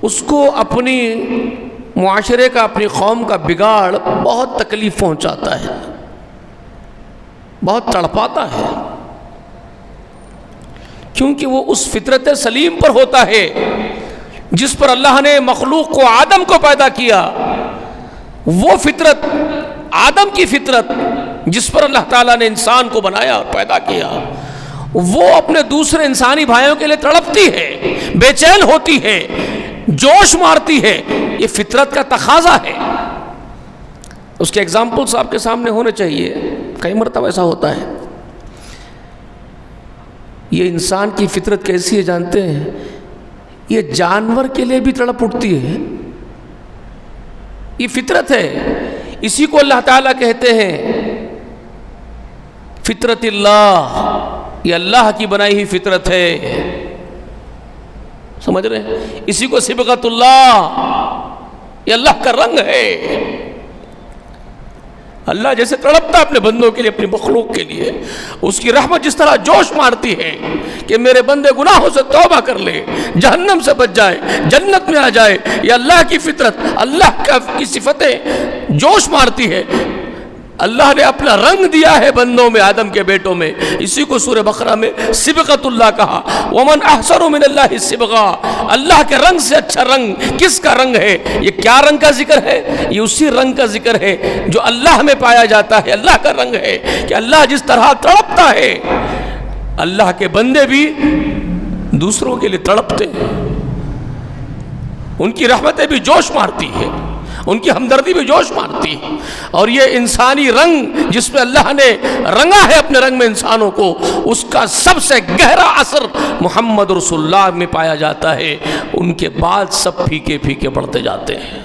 اس کو اپنی معاشرے کا، اپنی قوم کا بگاڑ بہت تکلیف پہنچاتا ہے، بہت تڑپاتا ہے۔ کیونکہ وہ اس فطرت سلیم پر ہوتا ہے جس پر اللہ نے مخلوق کو آدم کو پیدا کیا. وہ فطرت آدم کی فطرت جس پر اللہ تعالیٰ نے انسان کو بنایا اور پیدا کیا، وہ اپنے دوسرے انسانی بھائیوں کے لیے تڑپتی ہے، بے چین ہوتی ہے، جوش مارتی ہے. یہ فطرت کا تقاضا ہے. اس کے ایگزامپلس آپ کے سامنے ہونے چاہیے. کئی مرتبہ ایسا ہوتا ہے. یہ انسان کی فطرت کیسی ہے جانتے ہیں؟ یہ جانور کے لیے بھی تڑپ اٹھتی ہے. یہ فطرت ہے. اسی کو اللہ تعالیٰ کہتے ہیں فطرت اللہ. یہ اللہ کی بنائی ہوئی فطرت ہے. سمجھ رہے ہیں؟ اسی کو صبغت اللہ، یہ اللہ کا رنگ ہے. اللہ جیسے تڑپتا ہے اپنے بندوں کے لیے، اپنی مخلوق کے لیے، اس کی رحمت جس طرح جوش مارتی ہے کہ میرے بندے گناہوں سے توبہ کر لے، جہنم سے بچ جائے، جنت میں آ جائے. یہ اللہ کی فطرت، اللہ کی صفتیں جوش مارتی ہے. اللہ نے اپنا رنگ دیا ہے بندوں میں، آدم کے بیٹوں میں. اسی کو سورہ بقرہ میں صبغت اللہ کہا. ومن احسن من اللہ صبغا. اللہ کے رنگ سے اچھا رنگ کس کا رنگ ہے؟ یہ کیا رنگ کا ذکر ہے؟ یہ اسی رنگ کا ذکر ہے جو اللہ میں پایا جاتا ہے. اللہ کا رنگ ہے کہ اللہ جس طرح تڑپتا ہے، اللہ کے بندے بھی دوسروں کے لیے تڑپتے ہیں. ان کی رحمتیں بھی جوش مارتی ہے، ان کی ہمدردی بھی جوش مارتی ہے. اور یہ انسانی رنگ جس میں اللہ نے رنگا ہے اپنے رنگ میں انسانوں کو، اس کا سب سے گہرا اثر محمد رسول اللہ میں پایا جاتا ہے. ان کے بعد سب پھیکے پھیکے پڑتے جاتے ہیں.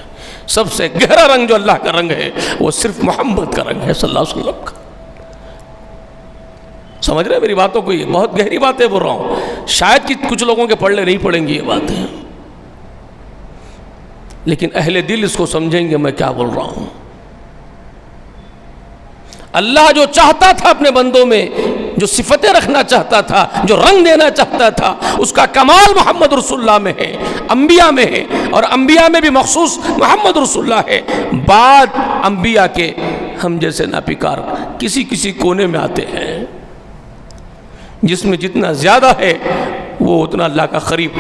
سب سے گہرا رنگ جو اللہ کا رنگ ہے وہ صرف محمد کا رنگ ہے صلی اللہ علیہ وسلم کا. سمجھ رہے ہیں میری باتوں کو؟ یہ بہت گہری باتیں بول رہا ہوں. شاید کہ کچھ لوگوں کے پڑھنے نہیں پڑیں گی یہ باتیں، لیکن اہل دل اس کو سمجھیں گے میں کیا بول رہا ہوں. اللہ جو چاہتا تھا اپنے بندوں میں، جو صفتیں رکھنا چاہتا تھا، جو رنگ دینا چاہتا تھا، اس کا کمال محمد رسول اللہ میں ہے، انبیاء میں ہے. اور انبیاء میں بھی مخصوص محمد رسول اللہ ہے. بعد انبیاء کے ہم جیسے ناپیکار کسی کونے میں آتے ہیں، جس میں جتنا زیادہ ہے وہ اتنا اللہ کا قریب.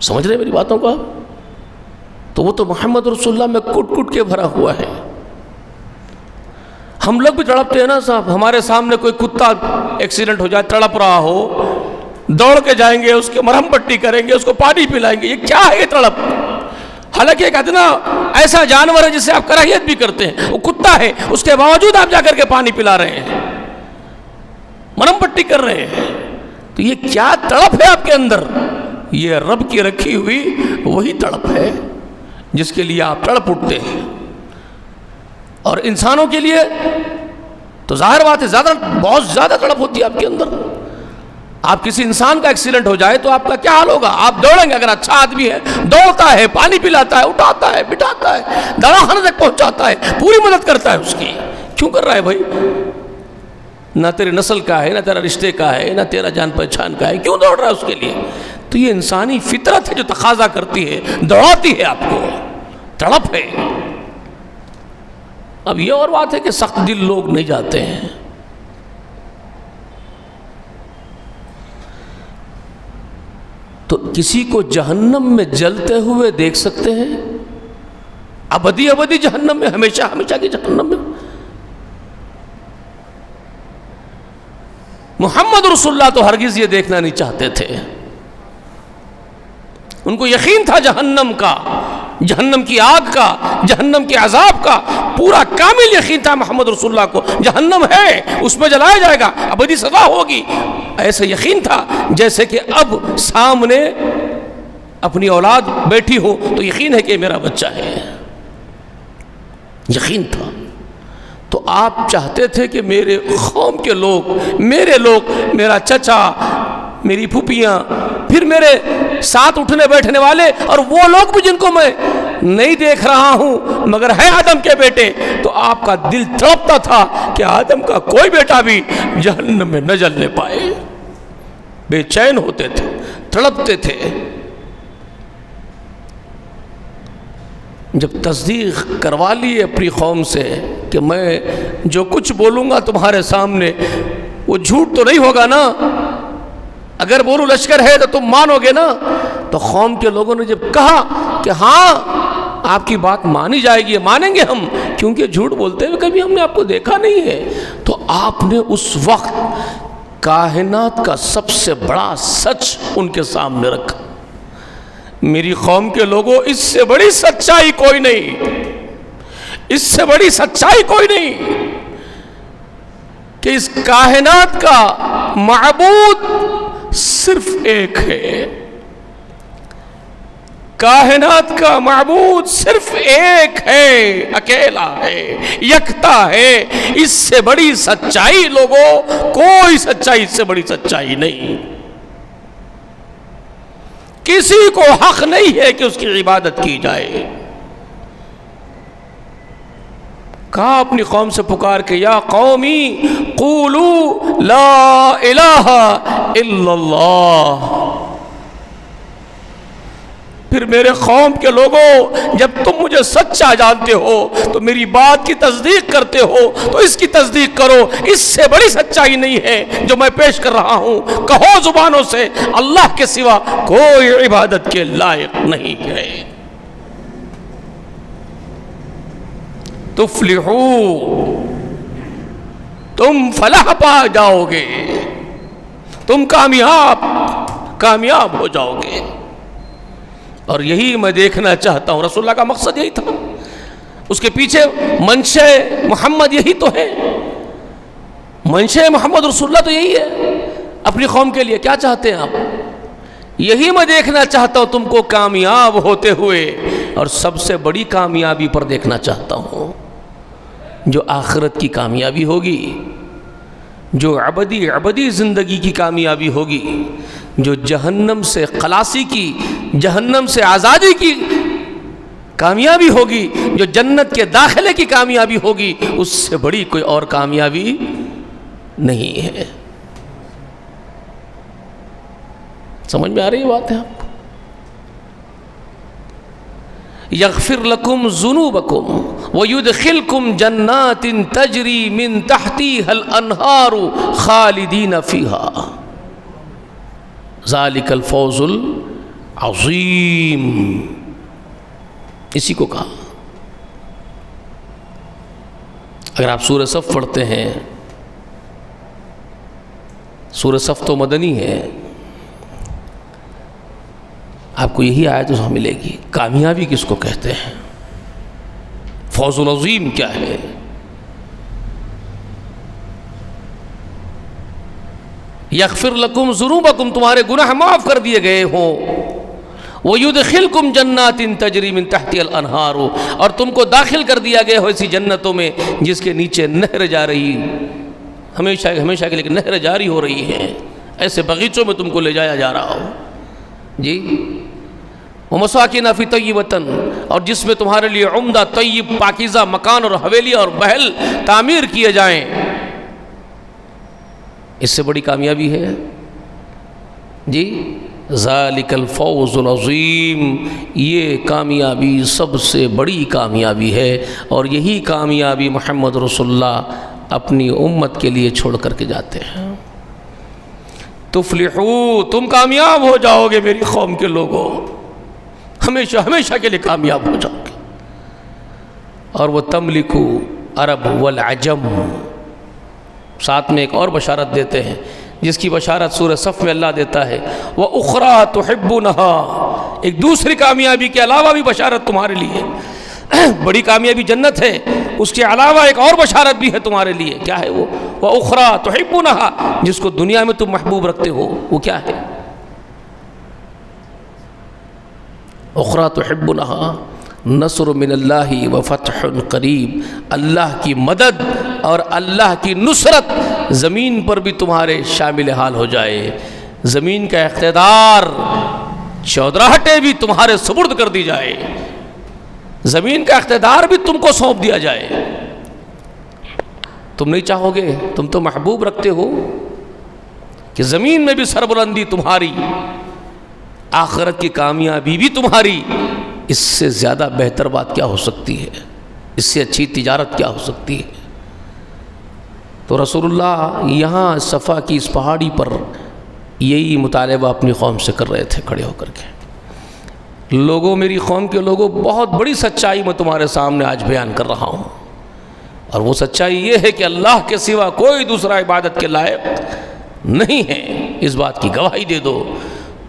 سمجھ رہے میری باتوں کو؟ تو وہ تو محمد رسول اللہ میں کٹ کٹ کے بھرا ہوا ہے. ہم لوگ بھی تڑپتے ہیں نا صاحب. ہمارے سامنے کوئی کتا ایکسیڈنٹ ہو جائے، تڑپ رہا ہو، دوڑ کے جائیں گے، اس کے مرہم پٹی کریں گے، اس کو پانی پلائیں گے. یہ کیا ہے یہ تڑپ؟ حالانکہ ایک ادنا ایسا جانور ہے جس سے آپ کراہیت بھی کرتے ہیں، وہ کتا ہے، اس کے باوجود آپ جا کر کے پانی پلا رہے ہیں، مرہم پٹی کر رہے ہیں. تو یہ کیا تڑپ ہے آپ کے اندر؟ یہ رب کی رکھی ہوئی وہی تڑپ ہے جس کے لیے آپ تڑپ اٹھتے ہیں. اور انسانوں کے لیے تو ظاہر بات ہے بہت زیادہ تڑپ ہوتی ہے آپ کے اندر. آپ کسی انسان کا ایکسیڈنٹ ہو جائے تو آپ کا کیا حال ہوگا؟ آپ دوڑیں گے. اگر اچھا آدمی ہے دوڑتا ہے، پانی پلاتا ہے، اٹھاتا ہے، بٹھاتا ہے، دواخانے تک پہنچاتا ہے، پوری مدد کرتا ہے اس کی. کیوں کر رہا ہے بھائی؟ نہ تیرے نسل کا ہے، نہ تیرا رشتے کا ہے، نہ تیرا جان پہچان کا ہے، کیوں دوڑ رہا ہے اس کے لیے؟ تو یہ انسانی فطرت ہے جو تقاضا کرتی ہے، دوڑاتی ہے آپ کو، تڑپ ہے. اب یہ اور بات ہے کہ سخت دل لوگ نہیں جاتے ہیں. تو کسی کو جہنم میں جلتے ہوئے دیکھ سکتے ہیں؟ ابدی جہنم میں، ہمیشہ کی جہنم میں؟ محمد رسول اللہ تو ہرگز یہ دیکھنا نہیں چاہتے تھے. ان کو یقین تھا جہنم کا، جہنم کی آگ کا، جہنم کے عذاب کا پورا کامل یقین تھا محمد رسول اللہ کو. جہنم ہے، اس میں جلایا جائے گا، ابدی سزا ہوگی. ایسا یقین تھا جیسے کہ اب سامنے اپنی اولاد بیٹھی ہو تو یقین ہے کہ میرا بچہ ہے. یقین تھا. تو آپ چاہتے تھے کہ میرے قوم کے لوگ، میرے لوگ، میرا چچا، میری پھوپھیاں، پھر میرے ساتھ اٹھنے بیٹھنے والے، اور وہ لوگ بھی جن کو میں نہیں دیکھ رہا ہوں مگر ہے آدم کے بیٹے، تو آپ کا دل تڑپتا تھا کہ آدم کا کوئی بیٹا بھی جہنم میں نہ جلنے پائے. بے چین ہوتے تھے، تڑپتے تھے. جب تصدیق کروا لی اپنی قوم سے کہ میں جو کچھ بولوں گا تمہارے سامنے وہ جھوٹ تو نہیں ہوگا نا؟ اگر بولو لشکر ہے تو تم مانو گے نا؟ تو قوم کے لوگوں نے جب کہا کہ ہاں آپ کی بات مانی جائے گی، مانیں گے ہم، کیونکہ جھوٹ بولتے ہوئے کبھی ہم نے آپ کو دیکھا نہیں ہے، تو آپ نے اس وقت کائنات کا سب سے بڑا سچ ان کے سامنے رکھا۔ میری قوم کے لوگوں، اس سے بڑی سچائی کوئی نہیں، اس سے بڑی سچائی کوئی نہیں کہ اس کائنات کا معبود صرف ایک ہے۔ کائنات کا معبود صرف ایک ہے، اکیلا ہے، یکتا ہے۔ اس سے بڑی سچائی لوگوں، کوئی سچائی اس سے بڑی سچائی نہیں۔ کسی کو حق نہیں ہے کہ اس کی عبادت کی جائے۔ کہا اپنی قوم سے پکار کے، یا قومی قولوا لا الہ الا اللہ۔ پھر میرے قوم کے لوگوں، جب تم مجھے سچا جانتے ہو تو میری بات کی تصدیق کرتے ہو تو اس کی تصدیق کرو، اس سے بڑی سچائی نہیں ہے جو میں پیش کر رہا ہوں۔ کہو زبانوں سے، اللہ کے سوا کوئی عبادت کے لائق نہیں ہے۔ تفلحو، تم فلاح پا جاؤ گے، تم کامیاب ہو جاؤ گے۔ اور یہی میں دیکھنا چاہتا ہوں، رسول اللہ کا مقصد یہی تھا، اس کے پیچھے منشأ محمد یہی تو ہے، منشأ محمد رسول اللہ تو یہی ہے۔ اپنی قوم کے لیے کیا چاہتے ہیں آپ؟ یہی میں دیکھنا چاہتا ہوں تم کو کامیاب ہوتے ہوئے، اور سب سے بڑی کامیابی پر دیکھنا چاہتا ہوں جو آخرت کی کامیابی ہوگی، جو ابدی زندگی کی کامیابی ہوگی، جو جہنم سے خلاصی کی، جہنم سے آزادی کی کامیابی ہوگی، جو جنت کے داخلے کی کامیابی ہوگی، اس سے بڑی کوئی اور کامیابی نہیں ہے۔ سمجھ میں آ رہی بات ہے آپ کو؟ یغفر لکم ذنوبکم ویدخلکم جنات تجری من تحتیہا الانہار خالدین فیہا ذالک الفوز العظیم۔ اسی کو کہا۔ اگر آپ سورہ صف پڑھتے ہیں، سورہ صف تو مدنی ہے، آپ کو یہی آیت اس میں ملے گی۔ کامیابی کس کو کہتے ہیں؟ فوز العظیم کیا ہے؟ یغفر لکم ذنوبکم، تمہارے گناہ معاف کر دیے گئے ہوں، وَيُدْخِلْكُمْ جَنَّاتٍ تَجْرِي مِن تَحْتِهَا الْأَنْهَارُ، اور تم کو داخل کر دیا گیا ہو ایسی جنتوں میں جس کے نیچے نہر جا رہی، ہمیشہ کے لیے نہر جاری ہو رہی ہے، ایسے باغیچوں میں تم کو لے جایا جا رہا ہو جی۔ وَمَسَاكِنَ فِي طَيِّبَةٍ، اور جس میں تمہارے لیے عمدہ طیب پاکیزہ مکان اور حویلی اور محل تعمیر کیے جائیں، اس سے بڑی کامیابی ہے جی۔ ذالک الفوز العظیم، یہ کامیابی سب سے بڑی کامیابی ہے، اور یہی کامیابی محمد رسول اللہ اپنی امت کے لیے چھوڑ کر کے جاتے ہیں۔ تفلحو، تم کامیاب ہو جاؤ گے میری قوم کے لوگوں، ہمیشہ کے لیے کامیاب ہو جاؤ گے۔ اور وہ تملکو عرب والعجم، ساتھ میں ایک اور بشارت دیتے ہیں جس کی بشارت سورہ صف میں اللہ دیتا ہے، وَأُخْرَى تُحِبُّونَهَا، ایک دوسری کامیابی کے علاوہ بھی بشارت تمہارے لیے، بڑی کامیابی جنت ہے، اس کے علاوہ ایک اور بشارت بھی ہے تمہارے لیے۔ کیا ہے وہ؟ وَأُخْرَى تُحِبُّونَهَا، جس کو دنیا میں تم محبوب رکھتے ہو، وہ کیا ہے؟ اخری تحبونها نصر من اللہ وفتح قریب، اللہ کی مدد اور اللہ کی نصرت زمین پر بھی تمہارے شامل حال ہو جائے، زمین کا اقتدار، چودراہٹیں بھی تمہارے سپرد کر دی جائے، زمین کا اقتدار بھی تم کو سونپ دیا جائے۔ تم نہیں چاہو گے؟ تم تو محبوب رکھتے ہو کہ زمین میں بھی سربلندی تمہاری، آخرت کی کامیابی بھی تمہاری۔ اس سے زیادہ بہتر بات کیا ہو سکتی ہے؟ اس سے اچھی تجارت کیا ہو سکتی ہے؟ تو رسول اللہ یہاں صفا کی اس پہاڑی پر یہی مطالبہ اپنی قوم سے کر رہے تھے کھڑے ہو کر کے، لوگوں، میری قوم کے لوگوں، بہت بڑی سچائی میں تمہارے سامنے آج بیان کر رہا ہوں، اور وہ سچائی یہ ہے کہ اللہ کے سوا کوئی دوسرا عبادت کے لائق نہیں ہے، اس بات کی گواہی دے دو،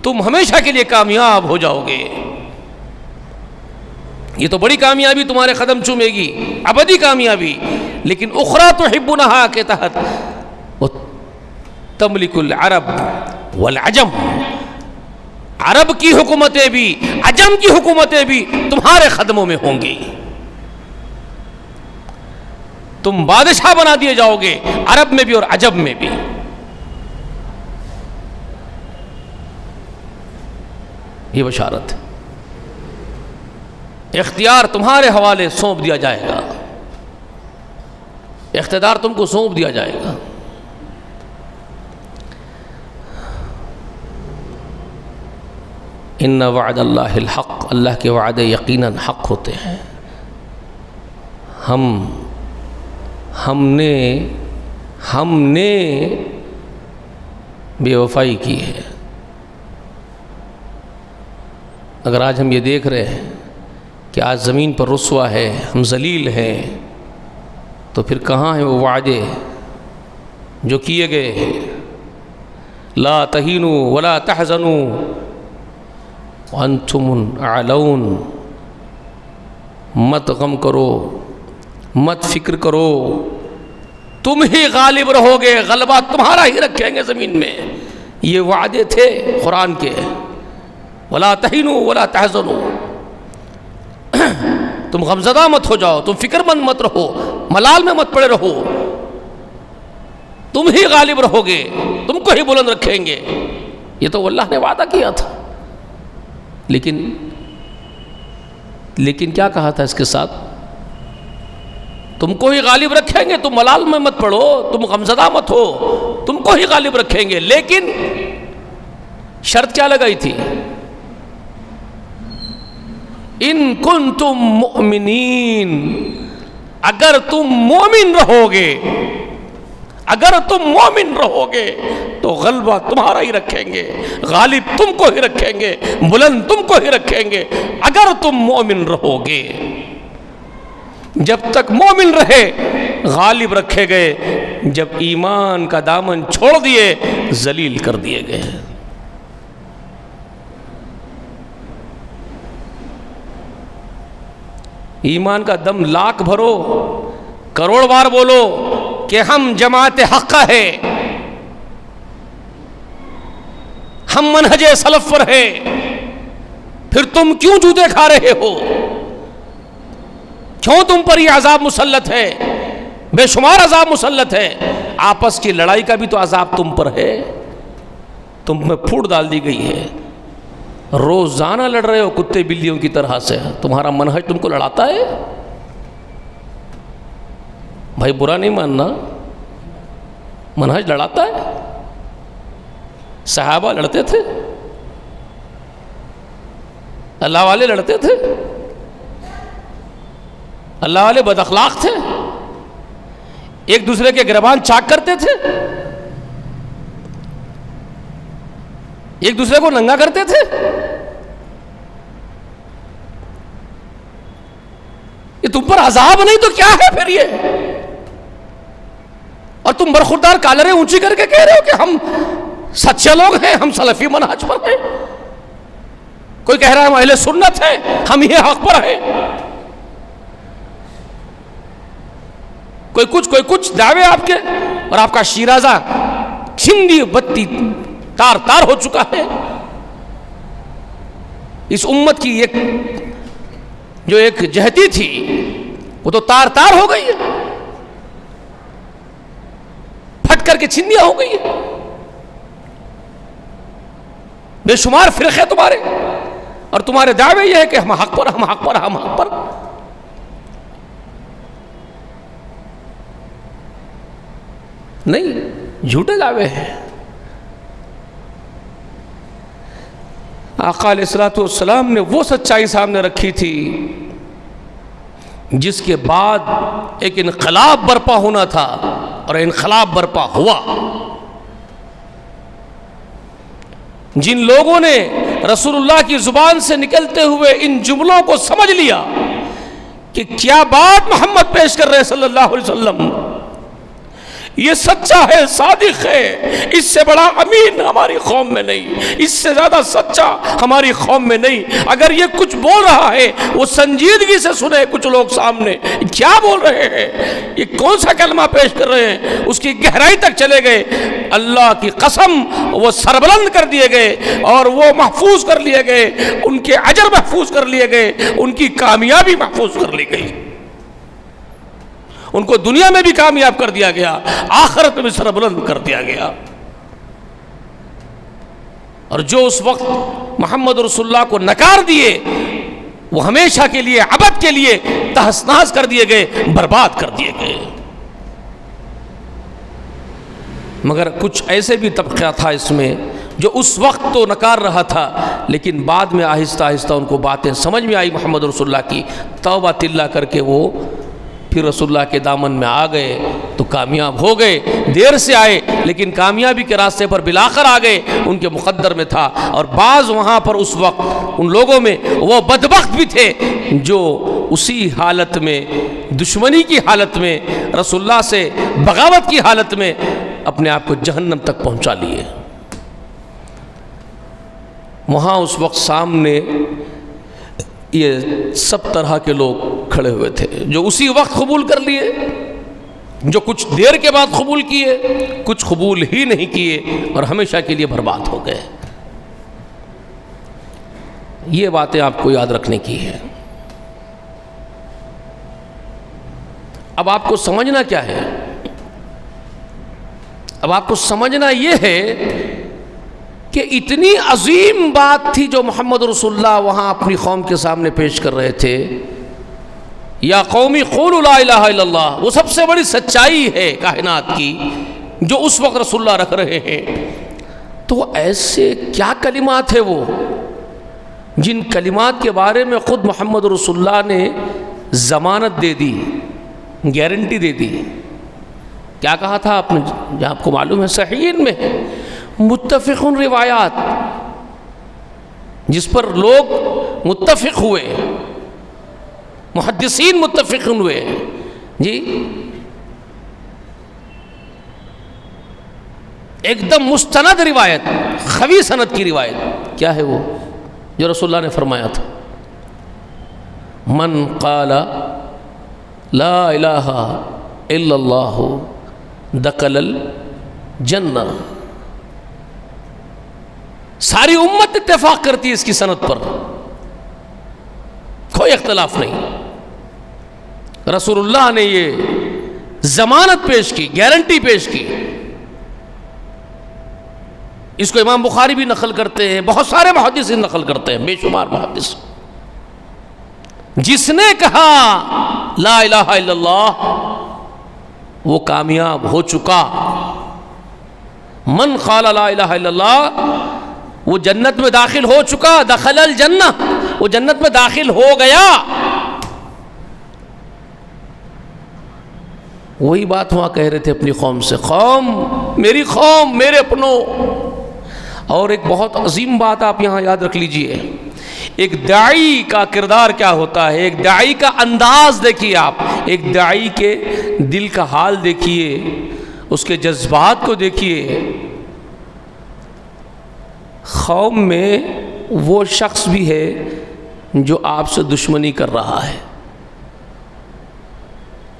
تم ہمیشہ کے لیے کامیاب ہو جاؤ گے، یہ تو بڑی کامیابی تمہارے قدم چومے گی، ابدی کامیابی، لیکن اخرى تحبونها کے تحت وہ تملک العرب والعجم، عرب کی حکومتیں بھی، عجم کی حکومتیں بھی تمہارے قدموں میں ہوں گی، تم بادشاہ بنا دیے جاؤ گے عرب میں بھی اور عجم میں بھی۔ یہ بشارت ہے، اختیار تمہارے حوالے سونپ دیا جائے گا، اقتدار تم کو سونپ دیا جائے گا۔ ان وعد اللہ الحق، اللہ کے وعدے یقیناً حق ہوتے ہیں۔ ہم نے بے وفائی کی ہے۔ اگر آج ہم یہ دیکھ رہے ہیں کہ آج زمین پر رسوا ہے، ہم ذلیل ہیں، تو پھر کہاں ہیں وہ وعدے جو کیے گئے ہیں؟ لا تہینوا ولا تحزنوا وانتم اعلون، مت غم کرو، مت فکر کرو، تم ہی غالب رہو گے، غلبہ تمہارا ہی رکھیں گے زمین میں۔ یہ وعدے تھے قرآن کے، ولا تہینوا ولا تحزنوا، تم غمزدہ مت ہو جاؤ، تم فکر مند مت رہو، ملال میں مت پڑے رہو، تم ہی غالب رہو گے، تم کو ہی بلند رکھیں گے۔ یہ تو اللہ نے وعدہ کیا تھا، لیکن کیا کہا تھا اس کے ساتھ؟ تم کو ہی غالب رکھیں گے، تم ملال میں مت پڑو، تم غمزدہ مت ہو، تم کو ہی غالب رکھیں گے، لیکن شرط کیا لگائی تھی؟ ان کنتم مؤمنین، اگر تم مومن رہو گے، اگر تم مومن رہو گے تو غلبہ تمہارا ہی رکھیں گے، غالب تم کو ہی رکھیں گے، بلند تم کو ہی رکھیں گے، اگر تم مومن رہو گے۔ جب تک مومن رہے غالب رکھے گئے، جب ایمان کا دامن چھوڑ دیے ذلیل کر دیے گئے۔ ایمان کا دم لاکھ بھرو، کروڑ بار بولو کہ ہم جماعت حق ہے، ہم منہج سلف پر ہے، پھر تم کیوں جوتے کھا رہے ہو؟ کیوں تم پر یہ عذاب مسلط ہے؟ بے شمار عذاب مسلط ہے، آپس کی لڑائی کا بھی تو عذاب تم پر ہے، تم میں پھوٹ ڈال دی گئی ہے، روزانہ لڑ رہے ہو کتے بلیوں کی طرح سے، تمہارا منہج تم کو لڑاتا ہے۔ بھائی برا نہیں ماننا، منہج لڑاتا ہے، صحابہ لڑتے تھے، اللہ والے لڑتے تھے، اللہ والے بد اخلاق تھے، ایک دوسرے کے گربان چاک کرتے تھے، ایک دوسرے کو ننگا کرتے تھے۔ یہ تم پر عذاب نہیں تو کیا ہے پھر یہ؟ اور تم برخوردار کالریں اونچی کر کے کہہ رہے ہو کہ ہم سچے لوگ ہیں، ہم سلفی منہج پر ہیں، کوئی کہہ رہا ہے ہم اہل سنت ہیں، ہم یہ حق پر ہیں، کوئی کچھ دعوے آپ کے، اور آپ کا شیرازہ چھندی بتی تار تار ہو چکا ہے۔ اس امت کی جو ایک جہتی تھی وہ تو تار تار ہو گئی ہے، پھٹ کر کے چھندیاں ہو گئی ہے، بے شمار فرقے تمہارے، اور تمہارے دعوے یہ ہے کہ ہم حق پر، ہم حق پر، ہم حق پر۔ نہیں، جھوٹے دعوے ہیں۔ آقا علیہ السلام نے وہ سچائی سامنے رکھی تھی جس کے بعد ایک انقلاب برپا ہونا تھا، اور انقلاب برپا ہوا۔ جن لوگوں نے رسول اللہ کی زبان سے نکلتے ہوئے ان جملوں کو سمجھ لیا کہ کیا بات محمد پیش کر رہے ہیں صلی اللہ علیہ وسلم، یہ سچا ہے، صادق ہے، اس سے بڑا امین ہماری قوم میں نہیں، اس سے زیادہ سچا ہماری قوم میں نہیں، اگر یہ کچھ بول رہا ہے وہ سنجیدگی سے سنے کچھ لوگ سامنے، کیا بول رہے ہیں، یہ کون سا کلمہ پیش کر رہے ہیں، اس کی گہرائی تک چلے گئے۔ اللہ کی قسم وہ سربلند کر دیے گئے اور وہ محفوظ کر لیے گئے، ان کے اجر محفوظ کر لیے گئے، ان کی کامیابی محفوظ کر لی گئی، ان کو دنیا میں بھی کامیاب کر دیا گیا، آخرت میں بھی سربلند کر دیا گیا۔ اور جو اس وقت محمد رسول اللہ کو نکار دیے وہ ہمیشہ کے لیے، ابد کے لیے تہس نہس کر دیے گئے، برباد کر دیے گئے۔ مگر کچھ ایسے بھی طبقہ تھا اس میں جو اس وقت تو نکار رہا تھا، لیکن بعد میں آہستہ آہستہ ان کو باتیں سمجھ میں آئی محمد رسول اللہ کی، توبہ تلہ کر کے وہ پھر رسول اللہ کے دامن میں آ گئے تو کامیاب ہو گئے، دیر سے آئے لیکن کامیابی کے راستے پر بلاخر آ گئے، ان کے مقدر میں تھا۔ اور بعض وہاں پر اس وقت ان لوگوں میں وہ بدبخت بھی تھے جو اسی حالت میں، دشمنی کی حالت میں، رسول اللہ سے بغاوت کی حالت میں اپنے آپ کو جہنم تک پہنچا لیے۔ وہاں اس وقت سامنے یہ سب طرح کے لوگ کھڑے ہوئے تھے، جو اسی وقت قبول کر لیے، جو کچھ دیر کے بعد قبول کیے، کچھ قبول ہی نہیں کیے اور ہمیشہ کے لیے برباد ہو گئے۔ یہ باتیں آپ کو یاد رکھنے کی ہے۔ اب آپ کو سمجھنا کیا ہے؟ اب آپ کو سمجھنا یہ ہے کہ اتنی عظیم بات تھی جو محمد رسول اللہ وہاں اپنی قوم کے سامنے پیش کر رہے تھے، یا قومی قولوا لا الہ الا اللہ، وہ سب سے بڑی سچائی ہے کائنات کی جو اس وقت رسول اللہ رکھ رہے ہیں۔ تو ایسے کیا کلمات ہیں وہ جن کلمات کے بارے میں خود محمد رسول اللہ نے ضمانت دے دی، گارنٹی دے دی۔ کیا کہا تھا آپ نے؟ آپ کو معلوم ہے، صحیحین میں متفق روایات جس پر لوگ متفق ہوئے، محدثین متفق ہوئے، جی ایک دم مستند روایت، قوی سند کی روایت کیا ہے وہ جو رسول اللہ نے فرمایا تھا؟ من قال لا الہ الا اللہ دخل الجنہ۔ ساری امت اتفاق کرتی ہے اس کی سند پر، کوئی اختلاف نہیں۔ رسول اللہ نے یہ ضمانت پیش کی، گارنٹی پیش کی۔ اس کو امام بخاری بھی نقل کرتے ہیں، بہت سارے محدث نقل کرتے ہیں، بے شمار محدث۔ جس نے کہا لا الہ الا اللہ وہ کامیاب ہو چکا۔ من قال لا الہ الا اللہ وہ جنت میں داخل ہو چکا، دخل الجنہ وہ جنت میں داخل ہو گیا۔ وہی بات وہاں کہہ رہے تھے اپنی قوم سے، قوم میری قوم میرے اپنوں۔ اور ایک بہت عظیم بات آپ یہاں یاد رکھ لیجئے، ایک داعی کا کردار کیا ہوتا ہے، ایک داعی کا انداز دیکھیے آپ، ایک داعی کے دل کا حال دیکھیے، اس کے جذبات کو دیکھیے۔ قوم میں وہ شخص بھی ہے جو آپ سے دشمنی کر رہا ہے،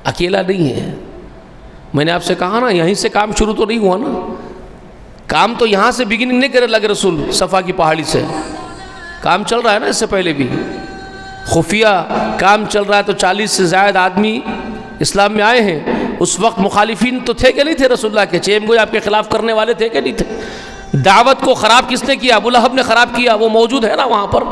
اکیلا نہیں ہے۔ میں نے آپ سے کہا نا، یہیں سے کام شروع تو نہیں ہوا نا، کام تو یہاں سے بگننگ نہیں کرے لگے رسول، صفا کی پہاڑی سے کام چل رہا ہے نا، اس سے پہلے بھی خفیہ کام چل رہا ہے۔ تو 40 سے زائد آدمی اسلام میں آئے ہیں۔ اس وقت مخالفین تو تھے کہ نہیں تھے رسول اللہ کے؟ چیم گوئی آپ کے خلاف کرنے والے تھے کہ نہیں تھے؟ دعوت کو خراب کس نے کیا؟ ابو لہب نے خراب کیا، وہ موجود ہے نا وہاں پر۔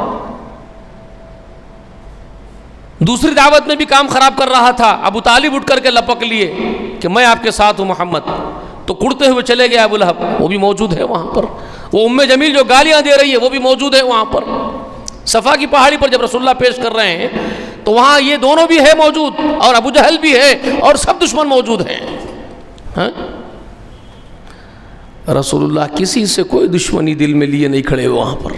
دوسری دعوت میں بھی کام خراب کر رہا تھا، ابو طالب اٹھ کر کے لپک لیے کہ میں آپ کے ساتھ ہوں محمد، تو کڑتے ہوئے چلے گئے ابو لہب، وہ بھی موجود ہے وہاں پر۔ وہ ام جمیل جو گالیاں دے رہی ہے وہ بھی موجود ہے وہاں پر۔ صفا کی پہاڑی پر جب رسول اللہ پیش کر رہے ہیں تو وہاں یہ دونوں بھی ہے موجود، اور ابو جہل بھی ہے، اور سب دشمن موجود ہیں۔ ہاں؟ رسول اللہ کسی سے کوئی دشمنی دل میں لیے نہیں کھڑے وہاں پر.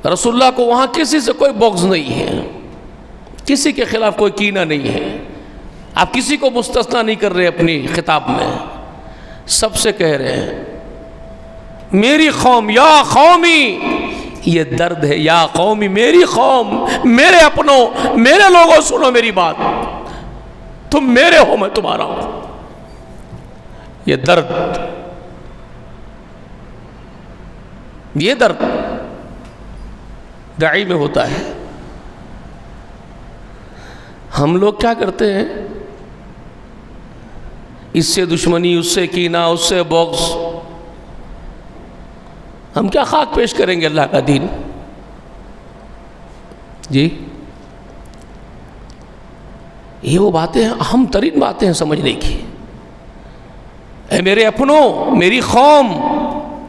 رسول اللہ کو وہاں کسی سے کوئی بغض نہیں ہے, کسی کے خلاف کوئی کینہ نہیں ہے. آپ کسی کو مستثنا نہیں کر رہے اپنی خطاب میں, سب سے کہہ رہے ہیں میری قوم یا قومی. یہ درد ہے, یا قومی میری قوم, میرے اپنوں, میرے لوگوں سنو میری بات, تم میرے ہو میں تمہارا ہوں. یہ درد, یہ درد داعی میں ہوتا ہے. ہم لوگ کیا کرتے ہیں, اس سے دشمنی, اس سے کینہ, اس سے بغض. ہم کیا خاک پیش کریں گے اللہ کا دین؟ جی یہ وہ باتیں اہم ترین باتیں ہیں سمجھنے کی. اے میرے اپنوں, میری قوم,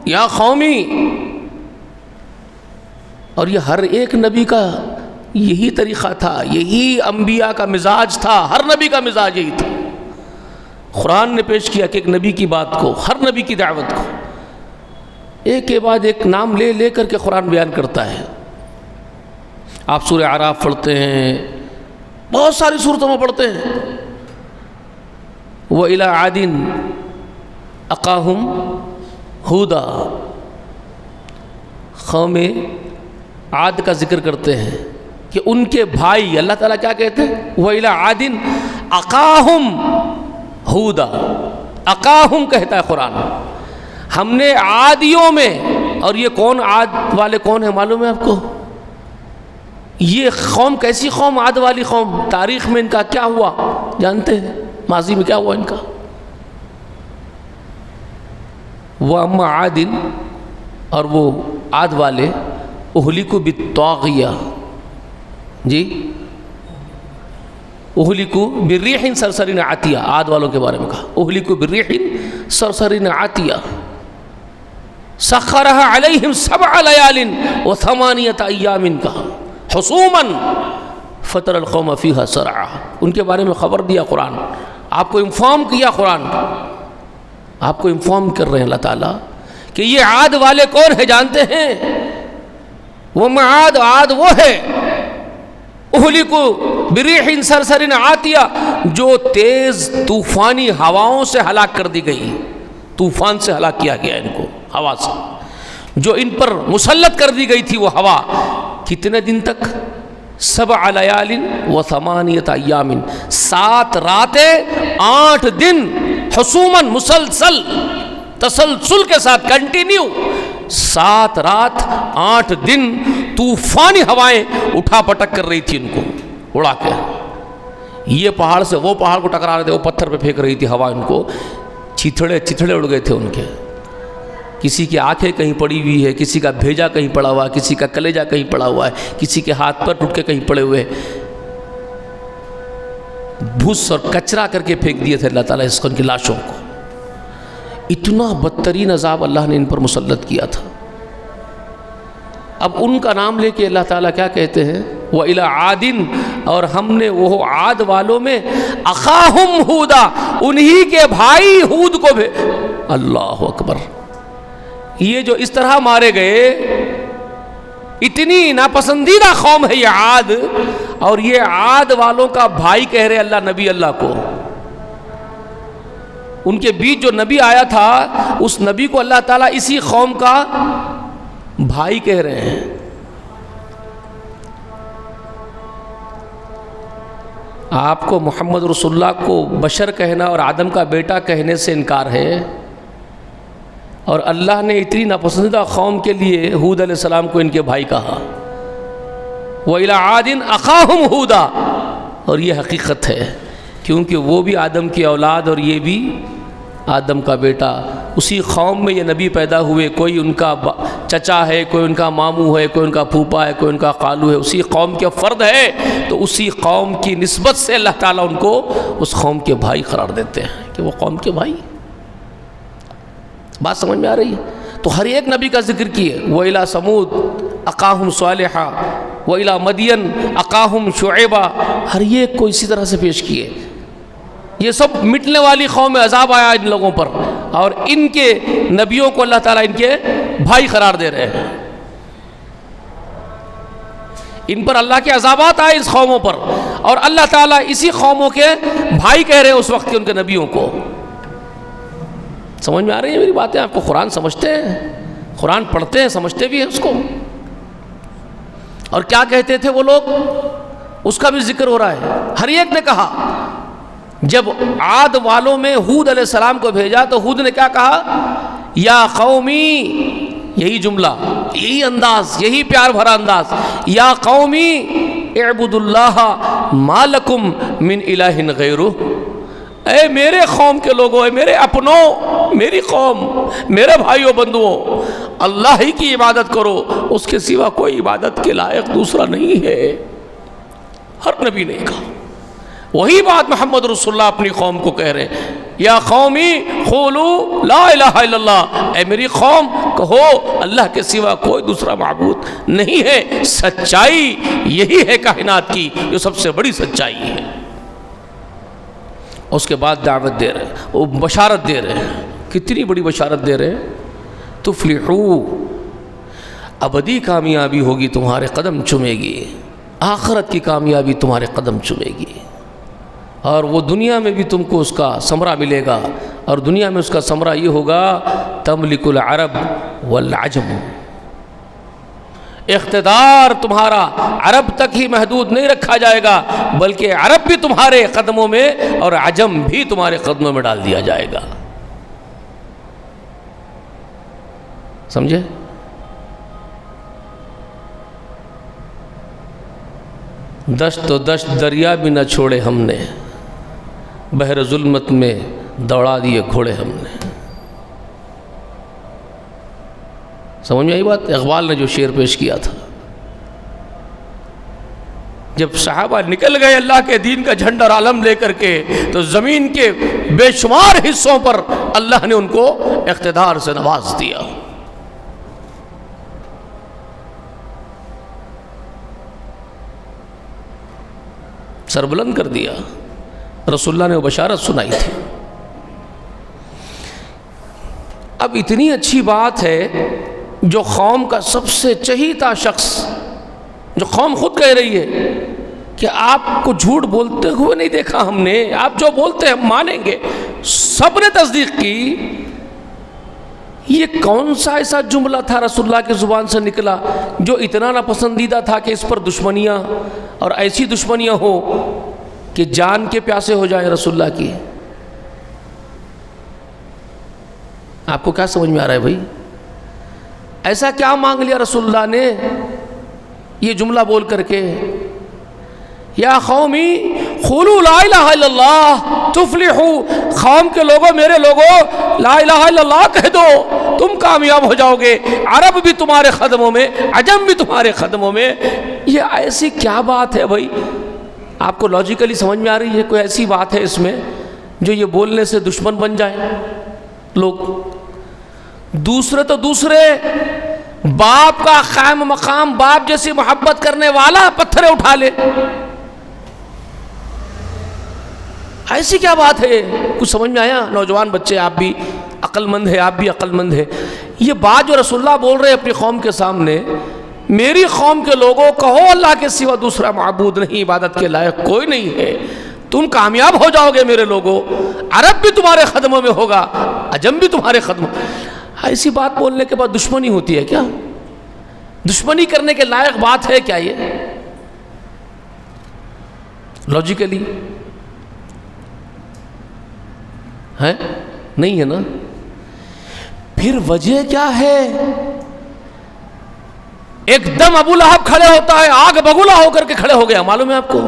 یا قومی. اور یہ ہر ایک نبی کا یہی طریقہ تھا, یہی انبیاء کا مزاج تھا, ہر نبی کا مزاج یہی تھا. قرآن نے پیش کیا کہ ایک نبی کی بات کو, ہر نبی کی دعوت کو ایک کے بعد ایک نام لے لے کر کے قرآن بیان کرتا ہے. آپ سورہ اعراف پڑھتے ہیں, بہت ساری صورتوں میں پڑھتے ہیں. وَإِلَىٰ عَادٍ أَخَاهُمْ هُودًا, قوم عاد کا ذکر کرتے ہیں کہ ان کے بھائی, اللہ تعالیٰ کیا کہتے ہیں, وَإِلَىٰ عَادٍ أَخَاهُمْ هُودًا. أَخَاهُمْ کہتا ہے قرآن. ہم نے عادیوں میں, اور یہ کون عاد والے کون ہیں معلوم ہے آپ کو؟ یہ قوم کیسی قوم, عاد والی قوم. تاریخ میں ان کا کیا ہوا جانتے ہیں؟ ماضی میں کیا ہوا ان کا؟ وَأَمَّا عَادٍ, اور وہ عاد والے اہلکوا بالطاغیہ. جی اہلکوا برریح صرصر عاتیہ, عاد والوں کے بارے میں کہا اہلکوا برریح صرصر عاتیہ سخرها علیہم 7 لیال و8 ایام کہا حصوما فتر القوم فیہا سرعا. ان کے بارے میں خبر دیا قرآن, آپ کو انفارم کیا قرآن, آپ کو انفارم کر رہے ہیں اللہ تعالیٰ کہ یہ عاد والے کون ہیں جانتے ہیں؟ وہ عاد, عاد وہ ہے اہلکوا بریح صرصر عاتیہ, جو تیز طوفانی ہواؤں سے ہلاک کر دی گئی. طوفان سے ہلاک کیا گیا ان کو, ہوا سے جو ان پر مسلط کر دی گئی تھی. وہ ہوا کتنے دن تک؟ 7 لیال و8 ایام, 7 راتیں 8 دن, حصوماً مسلسل, تسلسل کے ساتھ, کنٹینیو 7 رات 8 دن طوفانی ہوائیں اٹھا پٹک کر رہی تھی ان کو اڑا کے. یہ پہاڑ سے وہ پہاڑ کو ٹکرا رہے تھے, وہ پتھر پہ پھینک رہی تھی ہوا ان کو. چتھڑے اڑ گئے تھے ان کے. کسی کی آنکھیں کہیں پڑی ہوئی ہے, کسی کا بھیجا کہیں پڑا ہوا ہے, کسی کا کلیجہ کہیں پڑا ہوا ہے, کسی کے ہاتھ پر ٹوٹ کے کہیں پڑے ہوئے. بھوس اور کچرا کر کے پھینک دیے تھے اللہ تعالیٰ اس کی لاشوں کو. اتنا بدترین عذاب اللہ نے ان پر مسلط کیا تھا. اب ان کا نام لے کے اللہ تعالیٰ کیا کہتے ہیں, وَإِلَىٰ عَادٍ, اور ہم نے وہ عاد والوں میں أَخَاهُمْ هُودًا, انہی کے بھائی ہود کو بھی. اللہ اکبر. یہ جو اس طرح مارے گئے, اتنی ناپسندیدہ قوم ہے یہ عاد, اور یہ عاد والوں کا بھائی کہہ رہے اللہ نبی اللہ کو. ان کے بیچ جو نبی آیا تھا, اس نبی کو اللہ تعالیٰ اسی قوم کا بھائی کہہ رہے ہیں. آپ کو محمد رسول اللہ کو بشر کہنا اور آدم کا بیٹا کہنے سے انکار ہے, اور اللہ نے اتنی ناپسندیدہ قوم کے لیے ہود علیہ السلام کو ان کے بھائی کہا. وَإِلَىٰ عَادٍ أَخَاهُمْ هُودًا, اور یہ حقیقت ہے کیونکہ وہ بھی آدم کی اولاد اور یہ بھی آدم کا بیٹا. اسی قوم میں یہ نبی پیدا ہوئے, کوئی ان کا چچا ہے, کوئی ان کا ماموں ہے, کوئی ان کا پھوپا ہے, کوئی ان کا خالو ہے, اسی قوم کے فرد ہے. تو اسی قوم کی نسبت سے اللہ تعالیٰ ان کو اس قوم کے بھائی قرار دیتے ہیں کہ وہ قوم کے بھائی. بات سمجھ میں آ رہی ہے؟ تو ہر ایک نبی کا ذکر کیے. وَإِلَىٰ ثَمُودَ أَخَاهُمْ صَالِحًا وَإِلَىٰ مَدْيَنَ أَخَاهُمْ شُعَيْبًا, ہر ایک کو اسی طرح سے پیش کیے. یہ سب مٹنے والی قوم میں عذاب آیا ان لوگوں پر، اور ان کے نبیوں کو اللہ تعالیٰ ان کے بھائی قرار دے رہے ہیں. ان پر اللہ کے عذابات آئے اس قوموں پر، اور اللہ تعالیٰ اسی قوموں کے بھائی کہہ رہے ہیں اس وقت کے ان کے نبیوں کو. سمجھ میں آ رہی ہیں میری باتیں؟ آپ کو قرآن سمجھتے ہیں، قرآن پڑھتے ہیں، سمجھتے بھی ہیں اس کو. اور کیا کہتے تھے وہ لوگ، اس کا بھی ذکر ہو رہا ہے. ہر ایک نے کہا، جب عاد والوں میں ہود علیہ السلام کو بھیجا تو ہود نے کیا کہا؟ یا قومی، یہی جملہ، یہی انداز، یہی پیار بھرا انداز، یا قومی اعبدوا اللہ ما لکم من الہ غیرہ. اے میرے قوم کے لوگوں، اے میرے اپنوں، میری قوم، میرے بھائیوں بندوؤں، اللہ ہی کی عبادت کرو، اس کے سوا کوئی عبادت کے لائق دوسرا نہیں ہے. ہر نبی نے کہا. وہی بات محمد رسول اللہ اپنی قوم کو کہہ رہے ہیں، یا قومی قولوا لا الہ الا اللہ. اے میری قوم کہو اللہ کے سوا کوئی دوسرا معبود نہیں ہے. سچائی یہی ہے کائنات کی، جو سب سے بڑی سچائی ہے. اس کے بعد دعوت دے رہے ہیں، وہ بشارت دے رہے ہیں. کتنی بڑی بشارت دے رہے ہیں، تفلحوا، ابدی کامیابی ہوگی، تمہارے قدم چومے گی، آخرت کی کامیابی تمہارے قدم چومے گی، اور وہ دنیا میں بھی تم کو اس کا ثمرہ ملے گا. اور دنیا میں اس کا ثمرہ یہ ہوگا، تملک العرب والعجم. اقتدار تمہارا عرب تک ہی محدود نہیں رکھا جائے گا، بلکہ عرب بھی تمہارے قدموں میں اور عجم بھی تمہارے قدموں میں ڈال دیا جائے گا. سمجھے؟ دشت و دشت دریا بھی نہ چھوڑے ہم نے، بحر ظلمت میں دوڑا دیے گھوڑے ہم نے. سمجھ میں آئی بات؟ اقبال نے جو شعر پیش کیا تھا، جب صحابہ نکل گئے اللہ کے دین کا جھنڈا اور علم لے کر کے، تو زمین کے بے شمار حصوں پر اللہ نے ان کو اقتدار سے نواز دیا. سربلند کر دیا. رسول اللہ نے وہ بشارت سنائی تھی. اب اتنی اچھی بات ہے، جو قوم کا سب سے چہیتا شخص، جو قوم خود کہہ رہی ہے کہ آپ کو جھوٹ بولتے ہوئے نہیں دیکھا ہم نے، آپ جو بولتے ہیں ہم مانیں گے، سب نے تصدیق کی. یہ کون سا ایسا جملہ تھا رسول اللہ کی زبان سے نکلا جو اتنا ناپسندیدہ تھا کہ اس پر دشمنیاں، اور ایسی دشمنیاں ہو کہ جان کے پیاسے ہو جائیں رسول اللہ کی. آپ کو کیا سمجھ میں آ رہا ہے بھائی؟ ایسا کیا مانگ لیا رسول اللہ نے یہ جملہ بول کر کے؟ یا قومی قولوا لا الہ الا اللہ تفلحوا. قوم کے لوگوں، میرے لوگوں، لا الہ الا اللہ کہہ دو، تم کامیاب ہو جاؤ گے. عرب بھی تمہارے قدموں میں، عجم بھی تمہارے قدموں میں. یہ ایسی کیا بات ہے بھائی؟ آپ کو لاجیکلی سمجھ میں آ رہی ہے؟ کوئی ایسی بات ہے اس میں جو یہ بولنے سے دشمن بن جائے لوگ؟ دوسرے تو دوسرے، باپ کا قائم مقام، باپ جیسی محبت کرنے والا پتھریں اٹھا لے. ایسی کیا بات ہے؟ کچھ سمجھ میں آیا؟ نوجوان بچے، آپ بھی عقل مند ہے، آپ بھی عقل مند ہے. یہ بات جو رسول اللہ بول رہے ہیں اپنی قوم کے سامنے، میری قوم کے لوگوں کہو اللہ کے سوا دوسرا معبود نہیں، عبادت کے لائق کوئی نہیں ہے، تم کامیاب ہو جاؤ گے میرے لوگوں. عرب بھی تمہارے قدموں میں ہوگا، عجم بھی تمہارے قدموں. ایسی بات بولنے کے بعد دشمنی ہوتی ہے کیا؟ دشمنی کرنے کے لائق بات ہے کیا یہ لاجیکلی؟ ہے نہیں ہے نا؟ پھر وجہ کیا ہے؟ ایک دم ابو لہب کھڑے ہوتا ہے، آگ بگولا ہو کر کے کھڑے ہو گیا. معلوم ہے آپ کو؟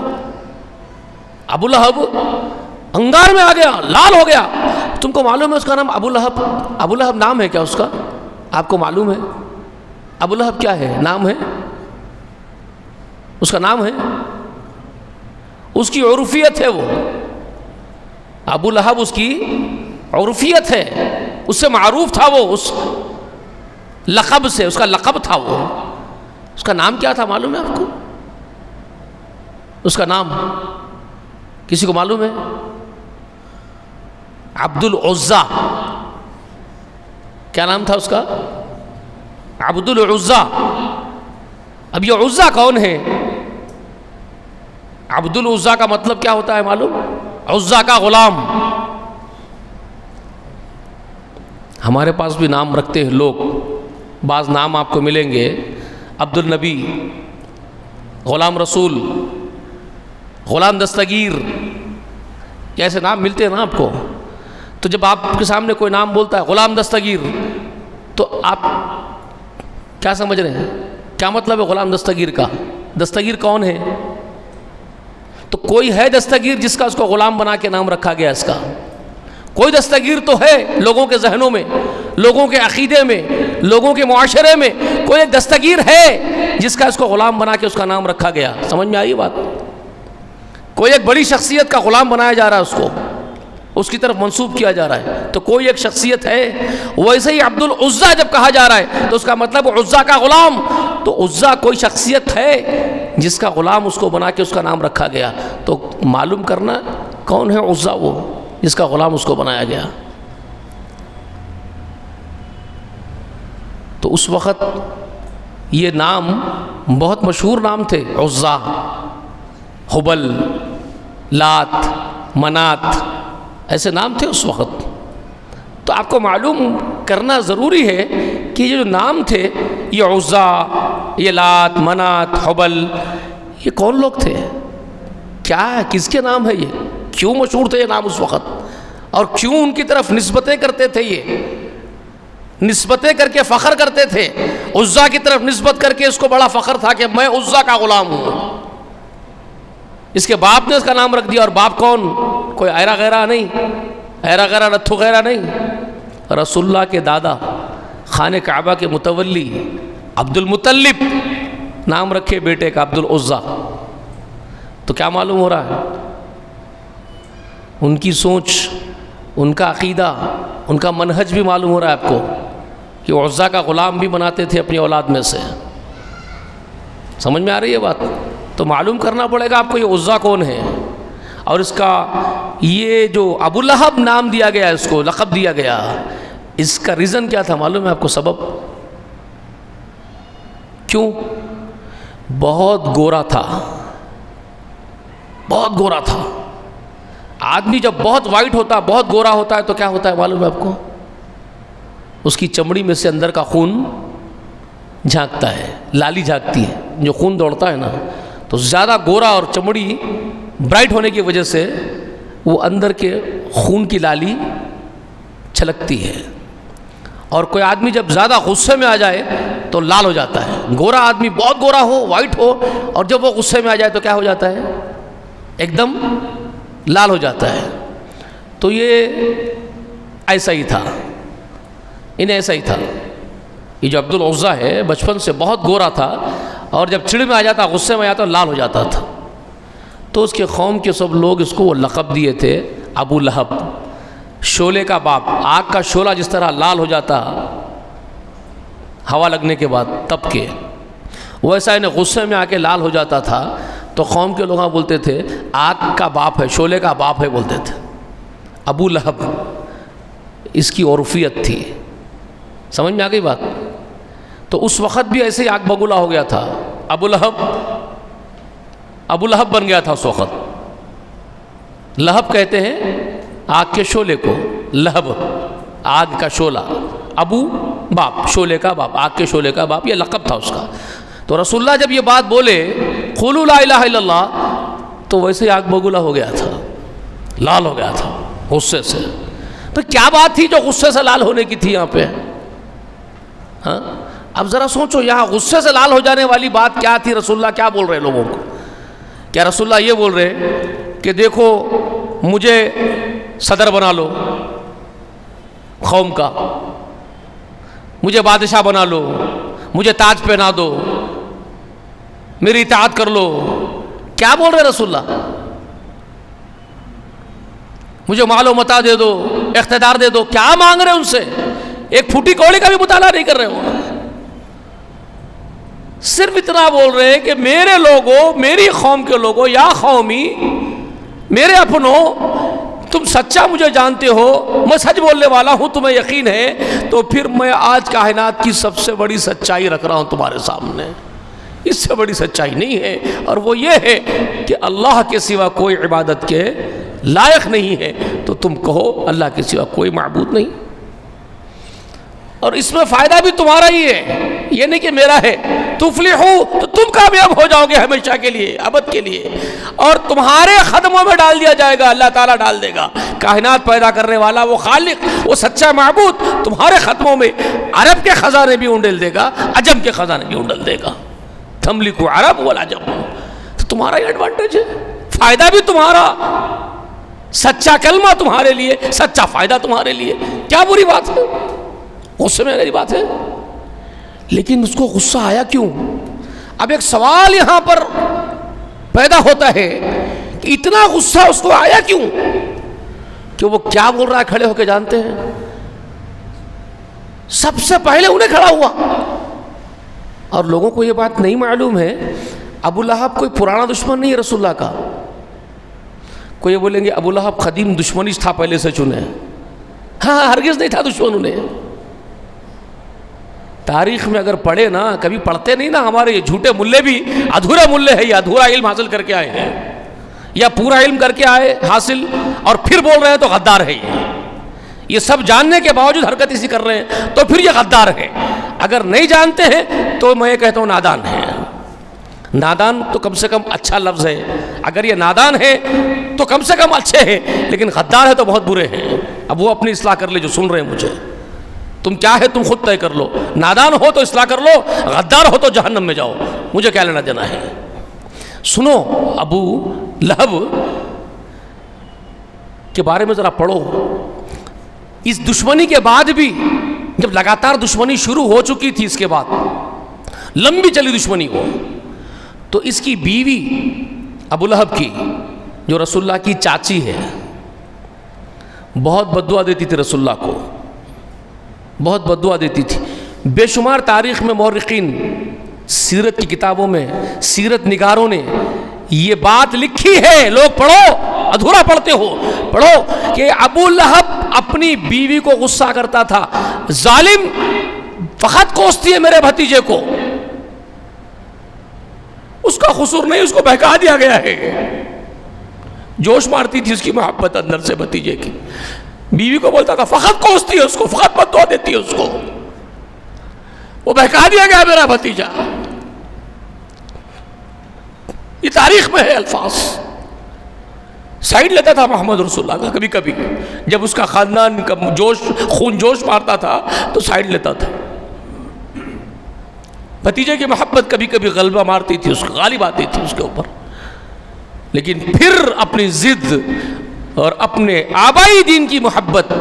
ابو لہب انگار میں آ گیا، لال ہو گیا. تم کو معلوم ہے اس کا نام ابو لہب؟ ابو لہب نام ہے کیا اس کا؟ آپ کو معلوم ہے ابو لہب کیا ہے؟ نام ہے اس کا، نام ہے اس کی عرفیت ہے. وہ ابو لہب اس کی عرفیت ہے، اس سے معروف تھا، وہ اس لقب سے، اس کا لقب تھا. وہ اس کا نام کیا تھا معلوم ہے آپ کو؟ اس کا نام کسی کو معلوم ہے؟ عبد العزا. کیا نام تھا اس کا؟ عبد العزا. اب یہ عزا کون ہے؟ عبد العزا کا مطلب کیا ہوتا ہے معلوم؟ عزا کا غلام. ہمارے پاس بھی نام رکھتے ہیں لوگ، بعض نام آپ کو ملیں گے، عبد النبی، غلام رسول، غلام دستگیر، ایسے نام ملتے ہیں نا آپ کو. تو جب آپ کے سامنے کوئی نام بولتا ہے غلام دستگیر، تو آپ کیا سمجھ رہے ہیں؟ کیا مطلب ہے غلام دستگیر کا؟ دستگیر کون ہے؟ تو کوئی ہے دستگیر جس کا اس کو غلام بنا کے نام رکھا گیا اس کا؟ کوئی دستگیر تو ہے لوگوں کے ذہنوں میں، لوگوں کے عقیدے میں، لوگوں کے معاشرے میں کوئی ایک دستگیر ہے جس کا اس کو غلام بنا کے اس کا نام رکھا گیا. سمجھ میں آئی بات؟ کوئی ایک بڑی شخصیت کا غلام بنایا جا رہا ہے، اس کو اس کی طرف منسوب کیا جا رہا ہے، تو کوئی ایک شخصیت ہے. ویسے ہی عبد العزا جب کہا جا رہا ہے تو اس کا مطلب عزا کا غلام. تو عزا کوئی شخصیت ہے جس کا غلام اس کو بنا کے اس کا نام رکھا گیا. تو معلوم کرنا کون ہے عزا، وہ جس کا غلام اس کو بنایا گیا. تو اس وقت یہ نام بہت مشہور نام تھے، عزا، حبل، لات، منات، ایسے نام تھے اس وقت. تو آپ کو معلوم کرنا ضروری ہے کہ یہ جو نام تھے، یہ عزا، یہ لات، منات، حبل، یہ کون لوگ تھے؟ کیا ہے؟ کس کے نام ہے یہ؟ کیوں مشہور تھے یہ نام اس وقت؟ اور کیوں ان کی طرف نسبتیں کرتے تھے؟ یہ نسبتیں کر کے فخر کرتے تھے. عزا کی طرف نسبت کر کے اس کو بڑا فخر تھا کہ میں عزا کا غلام ہوں. اس کے باپ نے اس کا نام رکھ دیا. اور باپ کون؟ کوئی ایرا غیرہ نہیں، ایرا غیرہ نتھو غیرہ نہیں، رسول اللہ کے دادا، خانہ کعبہ کے متولی عبد المطلب نام رکھے بیٹے کا عبد العزا. تو کیا معلوم ہو رہا ہے؟ ان کی سوچ، ان کا عقیدہ، ان کا منہج بھی معلوم ہو رہا ہے آپ کو کہ عزا کا غلام بھی بناتے تھے اپنی اولاد میں سے. سمجھ میں آ رہی ہے بات؟ تو معلوم کرنا پڑے گا آپ کو یہ عزا کون ہے. اور اس کا یہ جو ابو لہب نام دیا گیا، اس کو لقب دیا گیا، اس کا ریزن کیا تھا معلوم ہے آپ کو؟ سبب کیوں؟ بہت گورا تھا، بہت گورا تھا. آدمی جب بہت وائٹ ہوتا، بہت گورا ہوتا ہے تو کیا ہوتا ہے معلوم ہے آپ کو؟ اس کی چمڑی میں سے اندر کا خون جھانکتا ہے، لالی جھانکتی ہے. جو خون دوڑتا ہے نا، تو زیادہ گورا اور چمڑی برائٹ ہونے کی وجہ سے وہ اندر کے خون کی لالی چھلکتی ہے. اور کوئی آدمی جب زیادہ غصے میں آ جائے تو لال ہو جاتا ہے. گورا آدمی بہت گورا ہو، وائٹ ہو، اور جب وہ غصے میں آ جائے تو کیا ہو جاتا ہے؟ ایک دم لال ہو جاتا ہے. تو یہ ایسا ہی تھا، انہیں ایسا ہی تھا. یہ جو عبد العزا ہے بچپن سے بہت گورا تھا، اور جب چڑ میں آ جاتا، غصے میں آ جاتا، لال ہو جاتا تھا. تو اس کے قوم کے سب لوگ اس کو وہ لقب دیے تھے ابو لہب، شعلے کا باپ. آگ کا شعلہ جس طرح لال ہو جاتا ہوا لگنے کے بعد تپ کے، ویسا انہیں غصے میں آ کے لال ہو جاتا تھا. تو قوم کے لوگ بولتے تھے آگ کا باپ ہے، شعلے کا باپ ہے بولتے تھے. ابو لہب اس کی عرفیت تھی. سمجھ میں آ گئی بات؟ تو اس وقت بھی ایسے ہی آگ بگولا ہو گیا تھا. ابو لہب بن گیا تھا اس وقت. لہب کہتے ہیں آگ کے شعلے کو، لہب آگ کا شعلہ، ابو باپ، شعلے کا باپ، آگ کے شعلے کا باپ، یہ لقب تھا اس کا. تو رسول اللہ جب یہ بات بولے قولوا لا الہ الا اللہ، تو ویسے ہی آگ بگولا ہو گیا تھا، لال ہو گیا تھا غصے سے. تو کیا بات تھی جو غصے سے لال ہونے کی تھی یہاں پہ؟ ہاں اب ذرا سوچو، یہاں غصے سے لال ہو جانے والی بات کیا تھی؟ رسول اللہ کیا بول رہے لوگوں کو؟ کیا رسول اللہ یہ بول رہے کہ دیکھو مجھے صدر بنا لو قوم کا، مجھے بادشاہ بنا لو، مجھے تاج پہنا دو، میری اطاعت کر لو؟ کیا بول رہے رسول اللہ؟ مجھے مال و متاع دے دو، اقتدار دے دو. کیا مانگ رہے ان سے؟ ایک پھوٹی کوڑی کا بھی مطالعہ نہیں کر رہے ہو. صرف اتنا بول رہے ہیں کہ میرے لوگوں، میری قوم کے لوگوں، یا قومی، میرے اپنوں، تم سچا مجھے جانتے ہو، میں سچ بولنے والا ہوں، تمہیں یقین ہے، تو پھر میں آج کائنات کی سب سے بڑی سچائی رکھ رہا ہوں تمہارے سامنے، اس سے بڑی سچائی نہیں ہے، اور وہ یہ ہے کہ اللہ کے سوا کوئی عبادت کے لائق نہیں ہے، تو تم کہو اللہ کے سوا کوئی معبود نہیں، اور اس میں فائدہ بھی تمہارا ہی ہے، یہ نہیں کہ میرا ہے، تفلحو، تو تم کامیاب ہو جاؤ گے ہمیشہ کے لیے، ابد کے لیے، اور تمہارے قدموں میں ڈال دیا جائے گا، اللہ تعالیٰ ڈال دے گا، کائنات پیدا کرنے والا وہ خالق، وہ سچا معبود تمہارے قدموں میں عرب کے خزانے بھی انڈل دے گا، عجم کے خزانے بھی انڈل دے گا، تملک عرب والعجم، تو تمہارا یہ ایڈوانٹیج ہے، فائدہ بھی تمہارا، سچا کلمہ تمہارے لیے، سچا فائدہ تمہارے لیے، کیا بری بات ہے، غصے میں میری بات ہے، لیکن اس کو غصہ آیا کیوں؟ اب ایک سوال یہاں پر پیدا ہوتا ہے کہ اتنا غصہ اس کو آیا کیوں؟ کہ وہ کیا بول رہا ہے کھڑے ہو کے جانتے ہیں؟ سب سے پہلے انہیں کھڑا ہوا، اور لوگوں کو یہ بات نہیں معلوم ہے، ابو لہب کوئی پرانا دشمن نہیں ہے رسول اللہ کا، کوئی یہ بولیں گے ابو لہب قدیم دشمنی تھا پہلے سے چنے، ہاں ہرگز نہیں تھا دشمن انہیں، تاریخ میں اگر پڑھے نا، کبھی پڑھتے نہیں نا، ہمارے یہ جھوٹے ملے بھی ادھورا ملے ہیں، یا ادھورا علم حاصل کر کے آئے ہیں، یا پورا علم کر کے آئے حاصل اور پھر بول رہے ہیں تو غدار ہے، یہ سب جاننے کے باوجود حرکت اسی کر رہے ہیں تو پھر یہ غدار ہے، اگر نہیں جانتے ہیں تو میں یہ کہتا ہوں نادان ہے، نادان تو کم سے کم اچھا لفظ ہے، اگر یہ نادان ہے تو کم سے کم اچھے ہیں، لیکن غدار ہے تو بہت برے ہیں، اب وہ اپنی اصلاح کر لے جو سن رہے ہیں مجھے، تم کیا ہے تم خود طے کر لو، نادان ہو تو اصلاح کر لو، غدار ہو تو جہنم میں جاؤ، مجھے کیا لینا دینا ہے۔ سنو ابو لہب کے بارے میں ذرا پڑھو، اس دشمنی کے بعد بھی جب لگاتار دشمنی شروع ہو چکی تھی، اس کے بعد لمبی چلی دشمنی ہو، تو اس کی بیوی ابو لہب کی جو رسول اللہ کی چاچی ہے، بہت بد دعا دیتی تھی رسول اللہ کو، بہت بد دعا دیتی تھی، بے شمار تاریخ میں مورخین، سیرت کی کتابوں میں سیرت نگاروں نے یہ بات لکھی ہے، لوگ پڑھو، ادھورا پڑھتے ہو، پڑھو کہ ابو لہب اپنی بیوی کو غصہ کرتا تھا، ظالم فقط کوستی ہے میرے بھتیجے کو، اس کا قصور نہیں، اس کو بہکا دیا گیا ہے، جوش مارتی تھی اس کی محبت اندر سے بھتیجے کی، بیوی کو بولتا تھا فقط کوستی ہے اس کو، فقط بد دعا دیتی ہے اس کو، وہ بہکا دیا گیا میرا بھتیجا، یہ تاریخ میں ہے الفاظ، سائیڈ لیتا تھا محمد رسول اللہ کا، کبھی کبھی جب اس کا خاندان کا خون جوش مارتا تھا تو سائیڈ لیتا تھا، بھتیجے کی محبت کبھی کبھی غلبہ مارتی تھی، اس کو غالب آتی تھی اس کے اوپر، لیکن پھر اپنی ضد اور اپنے آبائی دین کی محبت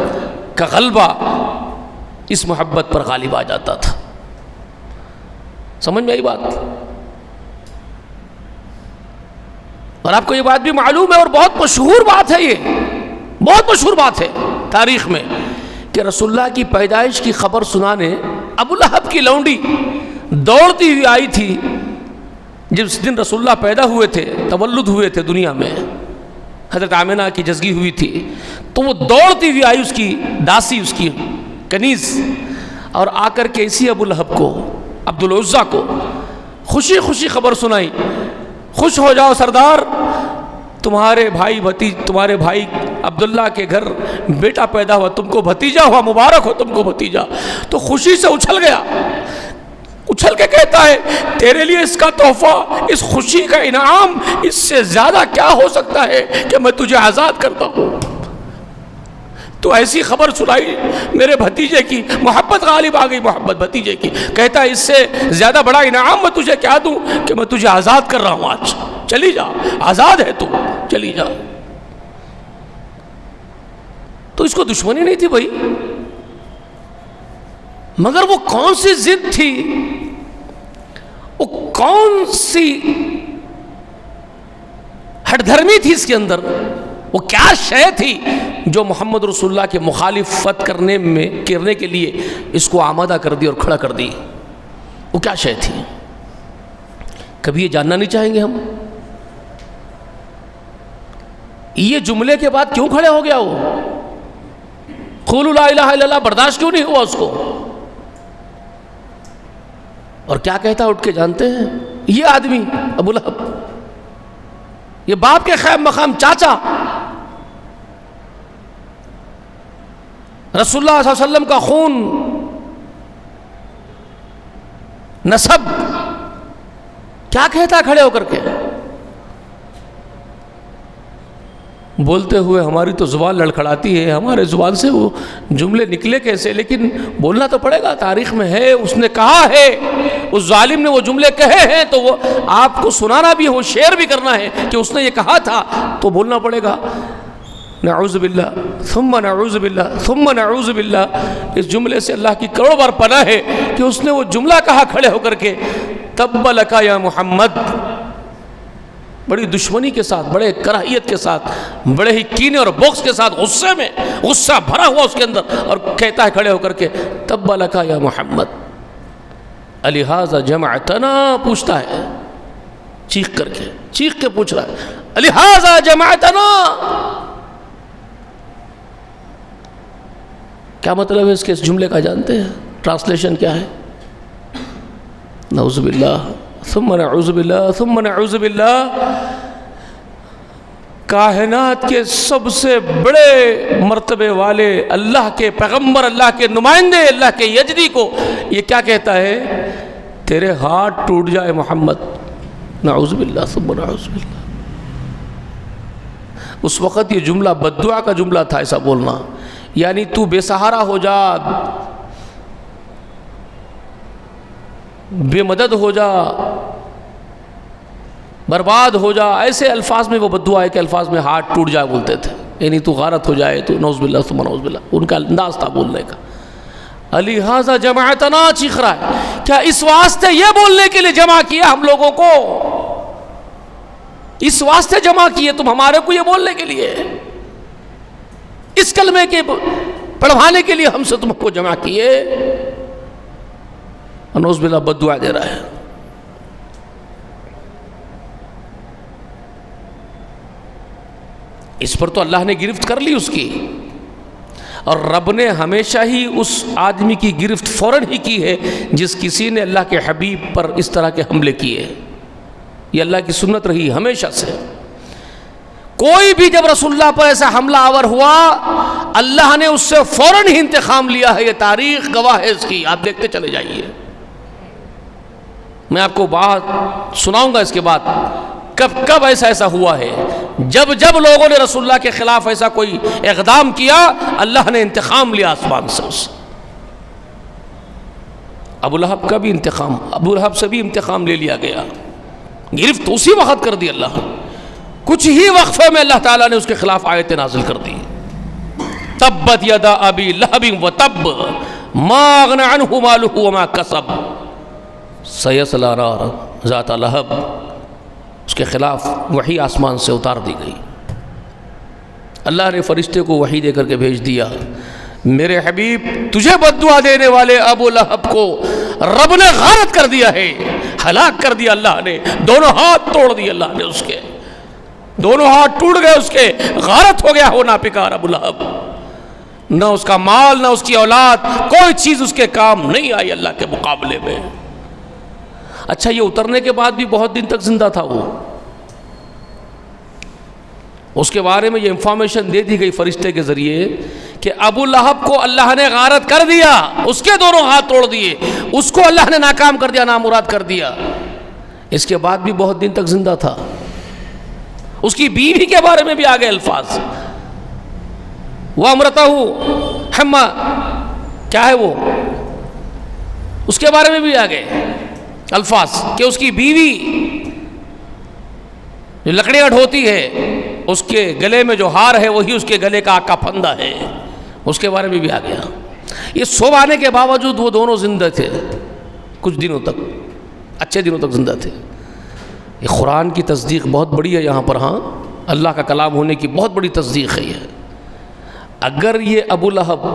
کا غلبہ اس محبت پر غالب آ جاتا تھا، سمجھ میں آئی بات؟ اور آپ کو یہ بات بھی معلوم ہے، اور بہت مشہور بات ہے، یہ بہت مشہور بات ہے تاریخ میں، کہ رسول اللہ کی پیدائش کی خبر سنانے ابو لہب کی لونڈی دوڑتی ہوئی آئی تھی، جس دن رسول اللہ پیدا ہوئے تھے، تولد ہوئے تھے دنیا میں، حضرت آمنہ کی جزگی ہوئی تھی، تو وہ دوڑتی ہوئی آئی، اس کی داسی، اس کی کنیز، اور آ کر کے اسی ابو لہب کو، عبد العزیٰ کو خوشی خوشی خبر سنائی، خوش ہو جاؤ سردار، تمہارے بھائی عبداللہ کے گھر بیٹا پیدا ہوا، تم کو بھتیجا ہوا، مبارک ہو تم کو بھتیجا، تو خوشی سے اچھل گیا، اچھل کے کہتا ہے تیرے لیے اس کا تحفہ، اس خوشی کا انعام، اس سے زیادہ کیا ہو سکتا ہے کہ میں تجھے آزاد کرتا ہوں، تو ایسی خبر سنائی میرے بھتیجے کی، محبت غالب آ گئی، محبت بھتیجے کی، کہتا ہے اس سے زیادہ بڑا انعام میں تجھے کیا دوں کہ میں تجھے آزاد کر رہا ہوں، آج چلی جا، آزاد ہے تو چلی جا۔ تو اس کو دشمنی نہیں تھی بھائی، مگر وہ کون سی ضد تھی، وہ کون سی ہٹ دھرمی تھی اس کے اندر، وہ کیا شے تھی جو محمد رسول اللہ کے مخالفت کرنے کے لیے اس کو آمادہ کر دی اور کھڑا کر دی، وہ کیا شے تھی؟ کبھی یہ جاننا نہیں چاہیں گے ہم؟ یہ جملے کے بعد کیوں کھڑے ہو گیا وہ؟ قولوا لا الہ الا اللہ برداشت کیوں نہیں ہوا اس کو؟ اور کیا کہتا اٹھ کے جانتے ہیں؟ یہ آدمی ابو لہب، یہ باپ کے خیم مقام چاچا، رسول اللہ صلی اللہ علیہ وسلم کا خون، نسب، کیا کہتا کھڑے ہو کر کے؟ بولتے ہوئے ہماری تو زبان لڑکھڑاتی ہے، ہمارے زبان سے وہ جملے نکلے کیسے؟ لیکن بولنا تو پڑے گا، تاریخ میں ہے، اس نے کہا ہے، اس ظالم نے وہ جملے کہے ہیں، تو وہ آپ کو سنانا بھی ہو، شیئر بھی کرنا ہے کہ اس نے یہ کہا تھا، تو بولنا پڑے گا۔ نعوذ باللہ ثم نعوذ باللہ ثم نعوذ باللہ، اس جملے سے اللہ کی کروڑ بار پناہ ہے کہ اس نے وہ جملہ کہا کھڑے ہو کر کے، تب لک یا محمد، بڑی دشمنی کے ساتھ، بڑے کراہیت کے ساتھ، بڑے ہی کینے اور بغض کے ساتھ، غصے میں، غصہ بھرا ہوا اس کے اندر، اور کہتا ہے کھڑے ہو کر کے تب لک یا محمد الہذا جمعتنا، پوچھتا ہے چیخ کر کے، چیخ کے پوچھ رہا ہے الہذا جمعتنا، کیا مطلب ہے اس کے اس جملے کا جانتے ہیں؟ ٹرانسلیشن کیا ہے؟ نعوذ باللہ ثم نعوذ باللہ ثم نعوذ باللہ، کائنات کے سب سے بڑے مرتبے والے اللہ کے پیغمبر، اللہ کے نمائندے، اللہ کے یجدی کو یہ کیا کہتا ہے؟ تیرے ہاتھ ٹوٹ جائے محمد، نعوذ باللہ ثم نعوذ باللہ۔ اس وقت یہ جملہ بددعا کا جملہ تھا، ایسا بولنا، یعنی تو بے سہارا ہو جا، بے مدد ہو جا، برباد ہو جا، ایسے الفاظ میں وہ بددعا کے الفاظ میں ہاتھ ٹوٹ جائے بولتے تھے، یعنی تو غارت ہو جائے، تو نعوذ باللہ ثم نعوذ باللہ، ان کا انداز تھا بولنے کا۔ الہذا جمعتنا، چیخ رہا ہے، کیا اس واسطے یہ بولنے کے لیے جمع کیا ہم لوگوں کو؟ اس واسطے جمع کیے تم ہمارے کو یہ بولنے کے لیے؟ اس کلمے کے پڑھوانے کے لیے ہم سے تم کو جمع کیے؟ نعوذ باللہ بددعا دے رہا ہے۔ اس پر تو اللہ نے گرفت کر لی اس کی، اور رب نے ہمیشہ ہی اس آدمی کی گرفت فوراً ہی کی ہے جس کسی نے اللہ کے حبیب پر اس طرح کے حملے کیے۔ یہ اللہ کی سنت رہی ہمیشہ سے، کوئی بھی جب رسول اللہ پر ایسا حملہ آور ہوا، اللہ نے اس سے فوراً ہی انتقام لیا ہے، یہ تاریخ گواہ ہے اس کی، آپ دیکھتے چلے جائیے۔ میں آپ کو بات سناؤں گا اس کے بعد، کب ایسا ہوا ہے، جب لوگوں نے رسول اللہ کے خلاف ایسا کوئی اقدام کیا، اللہ نے انتقام لیا آسمان سے اس۔ ابو لہب کا بھی انتقام، ابو لہب سے بھی انتقام لے لیا گیا، گرفت اسی وقت کر دی اللہ، کچھ ہی وقفے میں اللہ تعالیٰ نے اس کے خلاف آیتیں نازل کر دی۔ تبت یدا ابی لہب وتب ما اغنی عنہ مالہ وما کسب سیصلی نارا ذات لہب، اس کے خلاف وحی آسمان سے اتار دی گئی۔ اللہ نے فرشتے کو وحی دے کر کے بھیج دیا، میرے حبیب تجھے بددعا دینے والے ابو لہب کو رب نے غارت کر دیا ہے، ہلاک کر دیا اللہ نے، دونوں ہاتھ توڑ دیے اللہ نے، اس کے دونوں ہاتھ ٹوٹ گئے، اس کے غارت ہو گیا، ہو ناپکار ابو لہب، نہ اس کا مال نہ اس کی اولاد، کوئی چیز اس کے کام نہیں آئی اللہ کے مقابلے میں۔ اچھا، یہ اترنے کے بعد بھی بہت دن تک زندہ تھا وہ، اس کے بارے میں یہ انفارمیشن دے دی گئی فرشتے کے ذریعے کہ ابو لہب کو اللہ نے غارت کر دیا، اس کے دونوں ہاتھ توڑ دیے، اس کو اللہ نے ناکام کر دیا، نامراد کر دیا۔ اس کے بعد بھی بہت دن تک زندہ تھا۔ اس کی بیوی کے بارے میں بھی آگے الفاظ، وَامْرَتَهُ حَمَّا، کیا ہے وہ، اس کے بارے میں بھی آگے الفاظ کہ اس کی بیوی جو لکڑیاں ڈھوتی ہے، اس کے گلے میں جو ہار ہے وہی اس کے گلے کا آقا پھندہ ہے، اس کے بارے میں بھی آ گیا۔ یہ سب آنے کے باوجود وہ دونوں زندہ تھے کچھ دنوں تک، اچھے دنوں تک زندہ تھے۔ یہ قرآن کی تصدیق بہت بڑی ہے یہاں پر، ہاں اللہ کا کلام ہونے کی بہت بڑی تصدیق ہے یہ۔ اگر یہ ابو لہب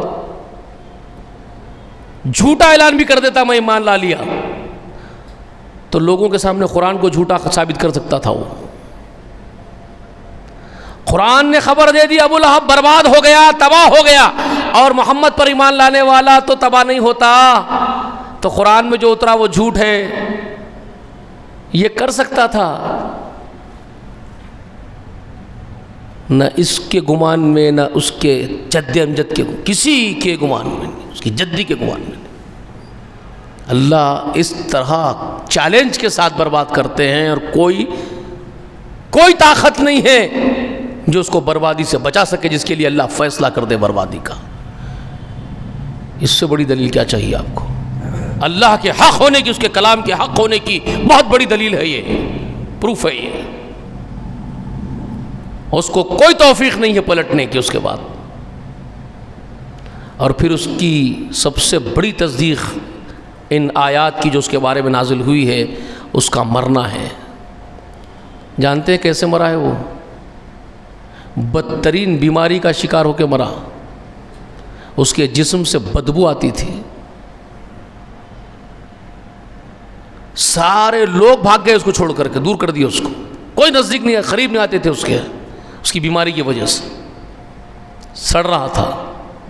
جھوٹا اعلان بھی کر دیتا میں ایمان لا لیا، تو لوگوں کے سامنے قرآن کو جھوٹا ثابت کر سکتا تھا وہ۔ قرآن نے خبر دے دی ابو لہب برباد ہو گیا، تباہ ہو گیا، اور محمد پر ایمان لانے والا تو تباہ نہیں ہوتا۔ تو قرآن میں جو اترا وہ جھوٹ ہے، یہ کر سکتا تھا؟ نہ اس کے گمان میں، نہ اس کے جد امجد کے، کسی کے گمان میں نہیں، اس کی جدی کے گمان میں نہیں۔ اللہ اس طرح چیلنج کے ساتھ برباد کرتے ہیں، اور کوئی طاقت نہیں ہے جو اس کو بربادی سے بچا سکے، جس کے لیے اللہ فیصلہ کر دے بربادی کا۔ اس سے بڑی دلیل کیا چاہیے آپ کو؟ اللہ کے حق ہونے کی، اس کے کلام کے حق ہونے کی بہت بڑی دلیل ہے، یہ پروف ہے یہ۔ اس کو کوئی توفیق نہیں ہے پلٹنے کی اس کے بعد۔ اور پھر اس کی سب سے بڑی تصدیق ان آیات کی جو اس کے بارے میں نازل ہوئی ہے، اس کا مرنا ہے۔ جانتے ہیں کیسے مرا ہے وہ؟ بدترین بیماری کا شکار ہو کے مرا۔ اس کے جسم سے بدبو آتی تھی، سارے لوگ بھاگ گئے اس کو چھوڑ کر کے، دور کر دیا اس کو، کوئی نزدیک نہیں، قریب نہیں آتے تھے اس کی بیماری کی وجہ سے۔ سڑ رہا تھا،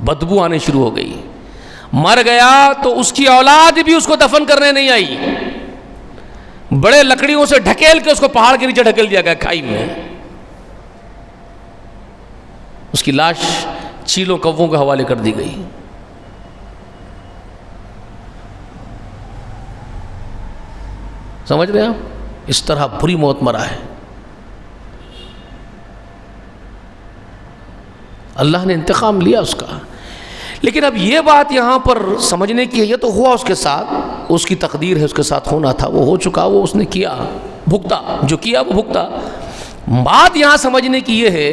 بدبو آنے شروع ہو گئی، مر گیا تو اس کی اولاد بھی اس کو دفن کرنے نہیں آئی، بڑے لکڑیوں سے ڈھکیل کے اس کو پہاڑ کے نیچے ڈھکیل دیا گیا کھائی میں۔ اس کی لاش چیلوں کووں کے حوالے کر دی گئی۔ سمجھ رہے ہیں آپ؟ اس طرح بری موت مرا ہے۔ اللہ نے انتقام لیا اس کا۔ لیکن اب یہ بات یہاں پر سمجھنے کی ہے، یہ تو ہوا اس کے ساتھ، اس کی تقدیر ہے، اس کے ساتھ ہونا تھا، وہ ہو چکا، وہ اس نے کیا، بھگتا، جو کیا وہ بھگتا۔ بات یہاں سمجھنے کی یہ ہے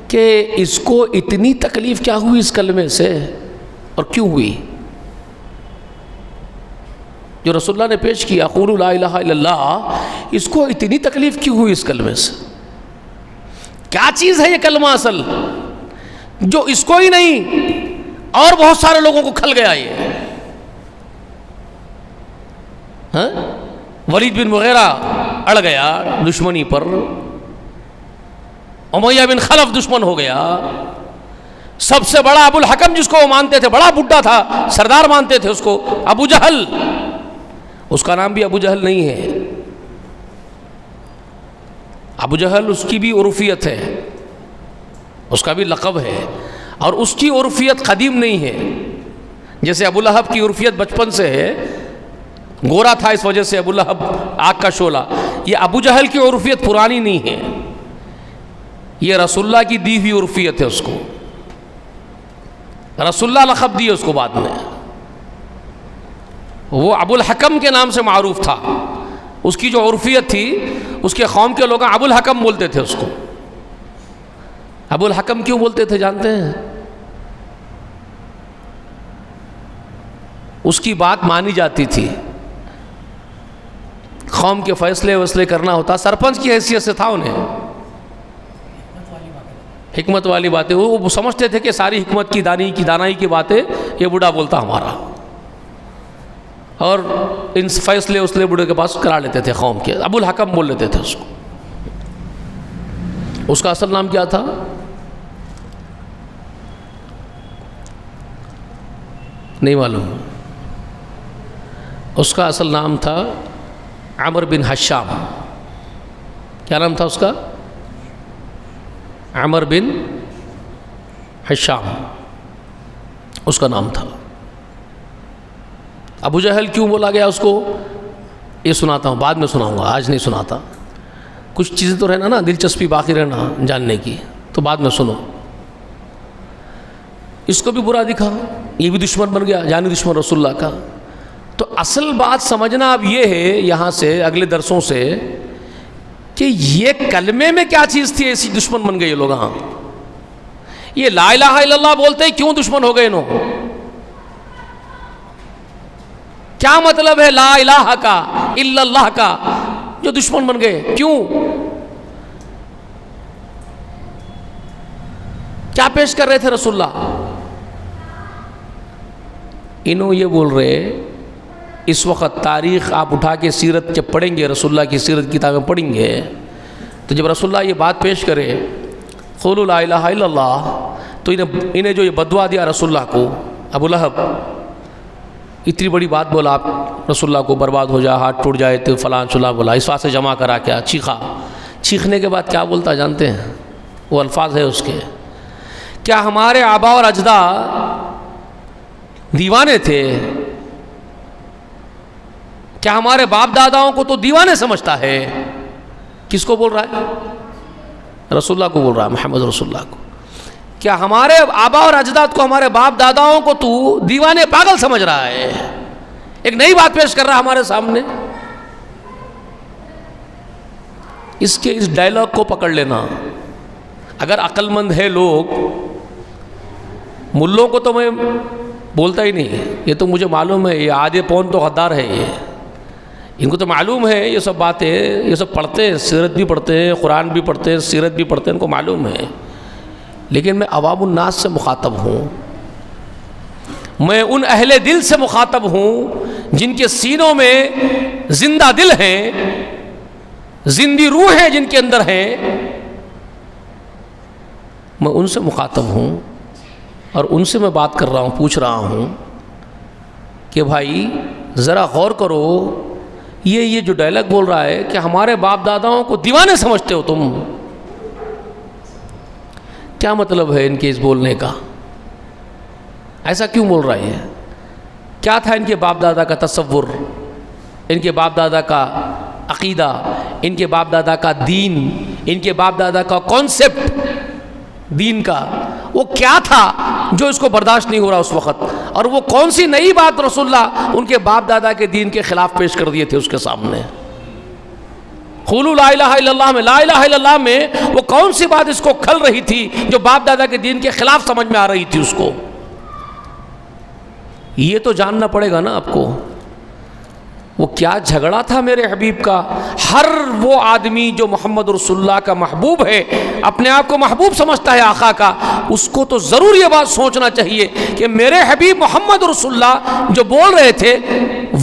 کہ اس کو اتنی تکلیف کیا ہوئی اس کلمے سے، اور کیوں ہوئی؟ جو رسول اللہ نے پیش کیا قولوا لا الہ الا اللہ، اس کو اتنی تکلیف کیوں ہوئی اس کلمے سے؟ کیا چیز ہے یہ کلمہ اصل جو اس کو ہی نہیں اور بہت سارے لوگوں کو کھل گیا؟ یہ ولید بن مغیرہ اڑ گیا دشمنی پر، امیہ بن خلف دشمن ہو گیا، سب سے بڑا ابو الحکم جس کو وہ مانتے تھے، بڑا بڈھا تھا، سردار مانتے تھے اس کو، ابو جہل، اس کا نام بھی ابو جہل نہیں ہے، ابو جہل اس کی بھی عرفیت ہے، اس کا بھی لقب ہے، اور اس کی عرفیت قدیم نہیں ہے، جیسے ابو لہب کی عرفیت بچپن سے ہے، گورا تھا اس وجہ سے ابو لہب آگ کا شعلہ۔ یہ ابو جہل کی عرفیت پرانی نہیں ہے، یہ رسول اللہ کی دی ہوئی عرفیت ہے، اس کو رسول اللہ لقب دیے اس کو بعد میں۔ وہ ابو الحکم کے نام سے معروف تھا، اس کی جو عرفیت تھی اس کے قوم کے لوگ ابو الحکم بولتے تھے اس کو۔ ابو الحکم کیوں بولتے تھے جانتے ہیں؟ اس کی بات مانی جاتی تھی، قوم کے فیصلے ویصلے کرنا ہوتا، سرپنچ کی حیثیت سے تھا انہیں، حکمت والی باتیں وہ سمجھتے تھے کہ ساری حکمت کی دانائی کی باتیں یہ بوڑھا بولتا ہمارا، اور ان فیصلے وصلے بوڑھے کے پاس کرا لیتے تھے قوم کے، ابو الحکم بول لیتے تھے اس کو۔ اس کا اصل نام کیا تھا؟ نہیں معلوم؟ اس کا اصل نام تھا عمر بن حشام۔ کیا نام تھا اس کا؟ عمر بن حشام اس کا نام تھا۔ ابو جہل کیوں بولا گیا اس کو، یہ سناتا ہوں، بعد میں سناؤں گا، آج نہیں سناتا، کچھ چیزیں تو رہنا نا، دلچسپی باقی رہنا جاننے کی، تو بعد میں سنو۔ اس کو بھی برا دکھا، یہ بھی دشمن بن گیا، جانی دشمن رسول اللہ کا۔ تو اصل بات سمجھنا اب یہ ہے یہاں سے اگلے درسوں سے کہ یہ کلمے میں کیا چیز تھی ایسی دشمن بن گئے یہ لوگ۔ ہاں یہ لا الہ الا اللہ بولتے ہی کیوں دشمن ہو گئے انہوں؟ کیا مطلب ہے لا الہ کا الا اللہ کا جو دشمن بن گئے؟ کیوں؟ کیا پیش کر رہے تھے رسول اللہ؟ انہوں یہ بول رہے، اس وقت تاریخ آپ اٹھا کے سیرت جب پڑھیں گے، رسول اللہ کی سیرت کتابیں پڑھیں گے، تو جب رسول اللہ یہ بات پیش کرے قولوا لا الہ الا اللہ، تو انہیں جو یہ بدعا دیا رسول اللہ کو، ابو لہب اتنی بڑی بات بولا، آپ رسول اللہ کو برباد ہو جائے، ہاتھ ٹوٹ جائے، تو فلاں چلا بولا، اس واسطے جمع کرا کیا چیخا، چیخنے کے بعد کیا بولتا جانتے ہیں؟ وہ الفاظ ہے اس کے، کیا ہمارے آبا اور اجداد دیوانے تھے؟ کیا ہمارے باپ داداؤں کو تو دیوانے سمجھتا ہے؟ کس کو بول رہا ہے؟ رسول اللہ کو بول رہا ہے، محمد رسول اللہ کو۔ کیا ہمارے آبا اور اجداد کو، ہمارے باپ داداؤں کو تو دیوانے پاگل سمجھ رہا ہے؟ ایک نئی بات پیش کر رہا ہے ہمارے سامنے۔ اس کے اس ڈائلاگ کو پکڑ لینا، اگر عقل مند ہے لوگ، ملوں کو تو میں بولتا ہی نہیں، یہ تو مجھے معلوم ہے، یہ آدھے پون تو غدار ہے، یہ ان کو تو معلوم ہے یہ سب باتیں، یہ سب پڑھتے ہیں، سیرت بھی پڑھتے ہیں، قرآن بھی پڑھتے ہیں، سیرت بھی پڑھتے ہیں، ان کو معلوم ہے، لیکن میں عوام الناس سے مخاطب ہوں، میں ان اہل دل سے مخاطب ہوں جن کے سینوں میں زندہ دل ہیں، زندی روح ہیں جن کے اندر ہیں، میں ان سے مخاطب ہوں، اور ان سے میں بات کر رہا ہوں، پوچھ رہا ہوں کہ بھائی ذرا غور کرو، یہ جو ڈائلاگ بول رہا ہے کہ ہمارے باپ داداؤں کو دیوانے سمجھتے ہو تم، کیا مطلب ہے ان کے اس بولنے کا؟ ایسا کیوں بول رہا ہے؟ کیا تھا ان کے باپ دادا کا تصور، ان کے باپ دادا کا عقیدہ، ان کے باپ دادا کا دین، ان کے باپ دادا کا کانسیپٹ دین کا، وہ کیا تھا جو اس کو برداشت نہیں ہو رہا اس وقت؟ اور وہ کون سی نئی بات رسول اللہ ان کے باپ دادا کے دین کے خلاف پیش کر دیے تھے اس کے سامنے؟ قولوا لا الہ الا اللہ میں، لا الہ الا اللہ میں وہ کون سی بات اس کو کھل رہی تھی جو باپ دادا کے دین کے خلاف سمجھ میں آ رہی تھی اس کو؟ یہ تو جاننا پڑے گا نا آپ کو، وہ کیا جھگڑا تھا میرے حبیب کا۔ ہر وہ آدمی جو محمد رسول اللہ کا محبوب ہے، اپنے آپ کو محبوب سمجھتا ہے آقا کا، اس کو تو ضرور یہ بات سوچنا چاہیے کہ میرے حبیب محمد رسول اللہ جو بول رہے تھے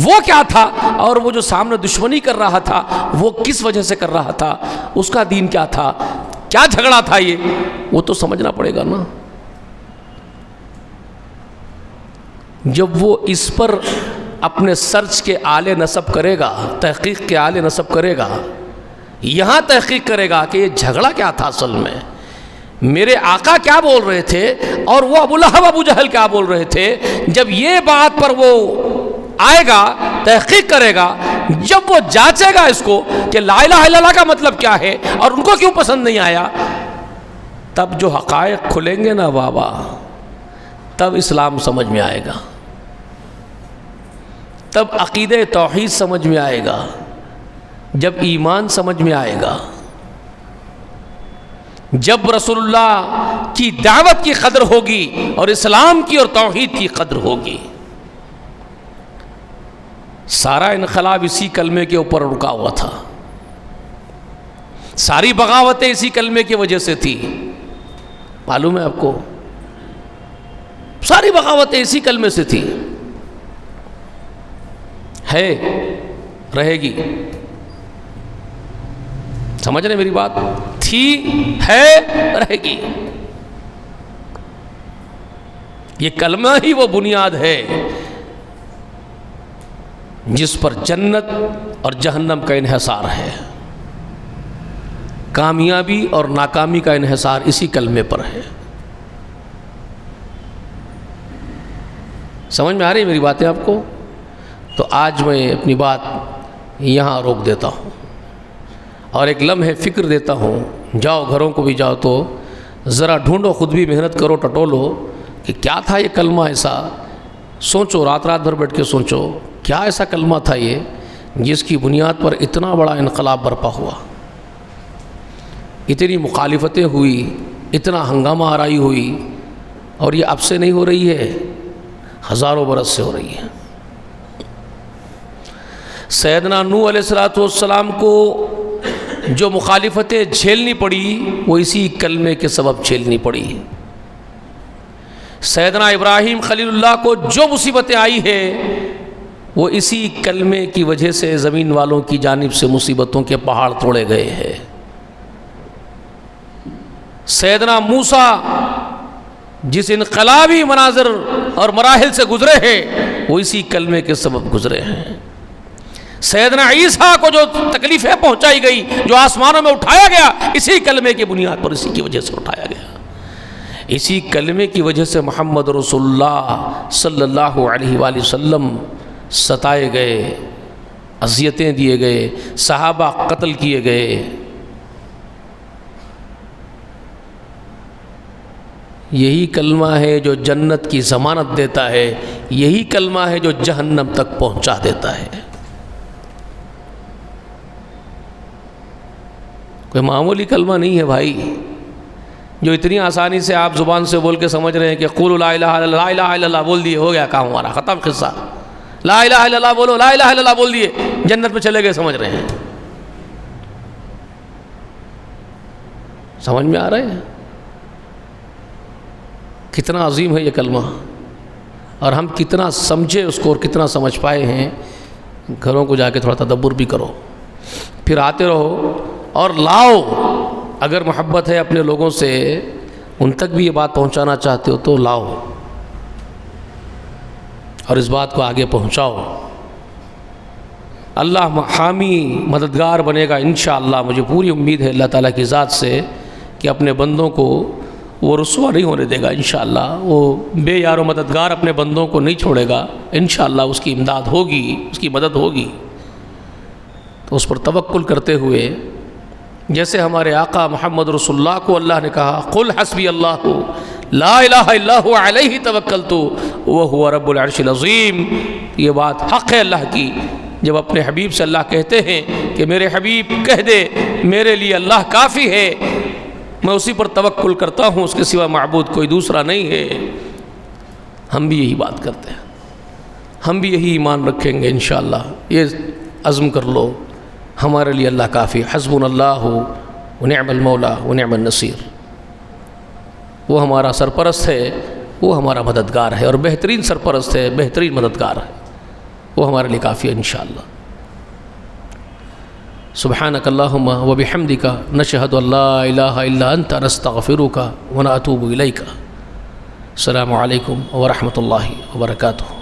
وہ کیا تھا، اور وہ جو سامنے دشمنی کر رہا تھا وہ کس وجہ سے کر رہا تھا، اس کا دین کیا تھا، کیا جھگڑا تھا، یہ وہ تو سمجھنا پڑے گا نا۔ جب وہ اس پر اپنے سرچ کے آلے نصب کرے گا، تحقیق کے آلے نصب کرے گا، یہاں تحقیق کرے گا کہ یہ جھگڑا کیا تھا اصل میں، میرے آقا کیا بول رہے تھے اور وہ ابو لہب ابو جہل کیا بول رہے تھے، جب یہ بات پر وہ آئے گا، تحقیق کرے گا، جب وہ جانچے گا اس کو کہ لا الہ الا اللہ کا مطلب کیا ہے اور ان کو کیوں پسند نہیں آیا، تب جو حقائق کھلیں گے نا بابا، تب اسلام سمجھ میں آئے گا، تب عقیدہ توحید سمجھ میں آئے گا، جب ایمان سمجھ میں آئے گا، جب رسول اللہ کی دعوت کی قدر ہوگی اور اسلام کی اور توحید کی قدر ہوگی۔ سارا انقلاب اسی کلمے کے اوپر رکا ہوا تھا، ساری بغاوتیں اسی کلمے کی وجہ سے تھی، معلوم ہے آپ کو، ساری بغاوتیں اسی کلمے سے تھی، ہے، رہے گی، سمجھ رہے میری بات، تھی، ہے، رہے گی، یہ کلمہ ہی وہ بنیاد ہے جس پر جنت اور جہنم کا انحصار ہے، کامیابی اور ناکامی کا انحصار اسی کلمے پر ہے۔ سمجھ میں آ رہی ہے میری باتیں آپ کو؟ تو آج میں اپنی بات یہاں روک دیتا ہوں اور ایک لمحے فکر دیتا ہوں، جاؤ گھروں کو بھی جاؤ تو ذرا ڈھونڈو، خود بھی محنت کرو، ٹٹولو کہ کیا تھا یہ کلمہ، ایسا سوچو، رات بھر بیٹھ کے سوچو کیا ایسا کلمہ تھا یہ جس کی بنیاد پر اتنا بڑا انقلاب برپا ہوا، اتنی مخالفتیں ہوئی، اتنا ہنگامہ آرائی ہوئی، اور یہ اب سے نہیں ہو رہی ہے، ہزاروں برس سے ہو رہی ہے۔ سیدنا نوح علیہ السلام کو جو مخالفتیں جھیلنی پڑی وہ اسی کلمے کے سبب جھیلنی پڑی۔ سیدنا ابراہیم خلیل اللہ کو جو مصیبتیں آئی ہے وہ اسی کلمے کی وجہ سے زمین والوں کی جانب سے مصیبتوں کے پہاڑ توڑے گئے ہیں۔ سیدنا موسیٰ جس انقلابی مناظر اور مراحل سے گزرے ہیں وہ اسی کلمے کے سبب گزرے ہیں۔ سیدنا عیسیٰ کو جو تکلیفیں پہنچائی گئی، جو آسمانوں میں اٹھایا گیا، اسی کلمے کی بنیاد پر، اسی کی وجہ سے اٹھایا گیا۔ اسی کلمے کی وجہ سے محمد رسول اللہ صلی اللہ علیہ وآلہ وسلم ستائے گئے، اذیتیں دیے گئے، صحابہ قتل کیے گئے۔ یہی کلمہ ہے جو جنت کی ضمانت دیتا ہے، یہی کلمہ ہے جو جہنم تک پہنچا دیتا ہے۔ کوئی معمولی کلمہ نہیں ہے بھائی، جو اتنی آسانی سے آپ زبان سے بول کے سمجھ رہے ہیں کہ قولوا لا الہ الا اللہ، لا الہ الا اللہ بول دیے، ہو گیا کام ہمارا، ختم قصہ۔ لا الہ الا اللہ بولو، لا الہ الا اللہ بول دیے، جنت میں چلے گئے، سمجھ رہے ہیں؟ سمجھ میں آ رہے ہیں کتنا عظیم ہے یہ کلمہ، اور ہم کتنا سمجھے اس کو اور کتنا سمجھ پائے ہیں؟ گھروں کو جا کے تھوڑا تدبر بھی کرو، پھر آتے رہو اور لاؤ۔ اگر محبت ہے اپنے لوگوں سے، ان تک بھی یہ بات پہنچانا چاہتے ہو تو لاؤ اور اس بات کو آگے پہنچاؤ۔ اللہ حامی مددگار بنے گا انشاءاللہ۔ مجھے پوری امید ہے اللہ تعالیٰ کی ذات سے کہ اپنے بندوں کو وہ رسوا نہیں ہونے دے گا انشاءاللہ۔ وہ بے یار و مددگار اپنے بندوں کو نہیں چھوڑے گا انشاءاللہ۔ اس کی امداد ہوگی، اس کی مدد ہوگی۔ تو اس پر توکل کرتے ہوئے، جیسے ہمارے آقا محمد رسول اللہ کو اللہ نے کہا قل حسبی اللہ لا الہ الا هو علیہ توکلت وہو رب العرش العظیم، یہ بات حق ہے اللہ کی۔ جب اپنے حبیب سے اللہ کہتے ہیں کہ میرے حبیب کہہ دے میرے لیے اللہ کافی ہے، میں اسی پر توکل کرتا ہوں، اس کے سوا معبود کوئی دوسرا نہیں ہے، ہم بھی یہی بات کرتے ہیں، ہم بھی یہی ایمان رکھیں گے انشاءاللہ۔ یہ عزم کر لو، ہمارے لیے اللہ کافی، حسبنا اللہ ونعم المولا ونعم النصیر۔ وہ ہمارا سرپرست ہے، وہ ہمارا مددگار ہے، اور بہترین سرپرست ہے، بہترین مددگار ہے، وہ ہمارے لیے کافی ہے انشاءاللہ۔ سبحانک اللہم وبحمدک نشہد ان لا الہ الا انت نستغفرک ونتوب الیک۔ السلام علیکم ورحمۃ اللہ وبرکاتہ۔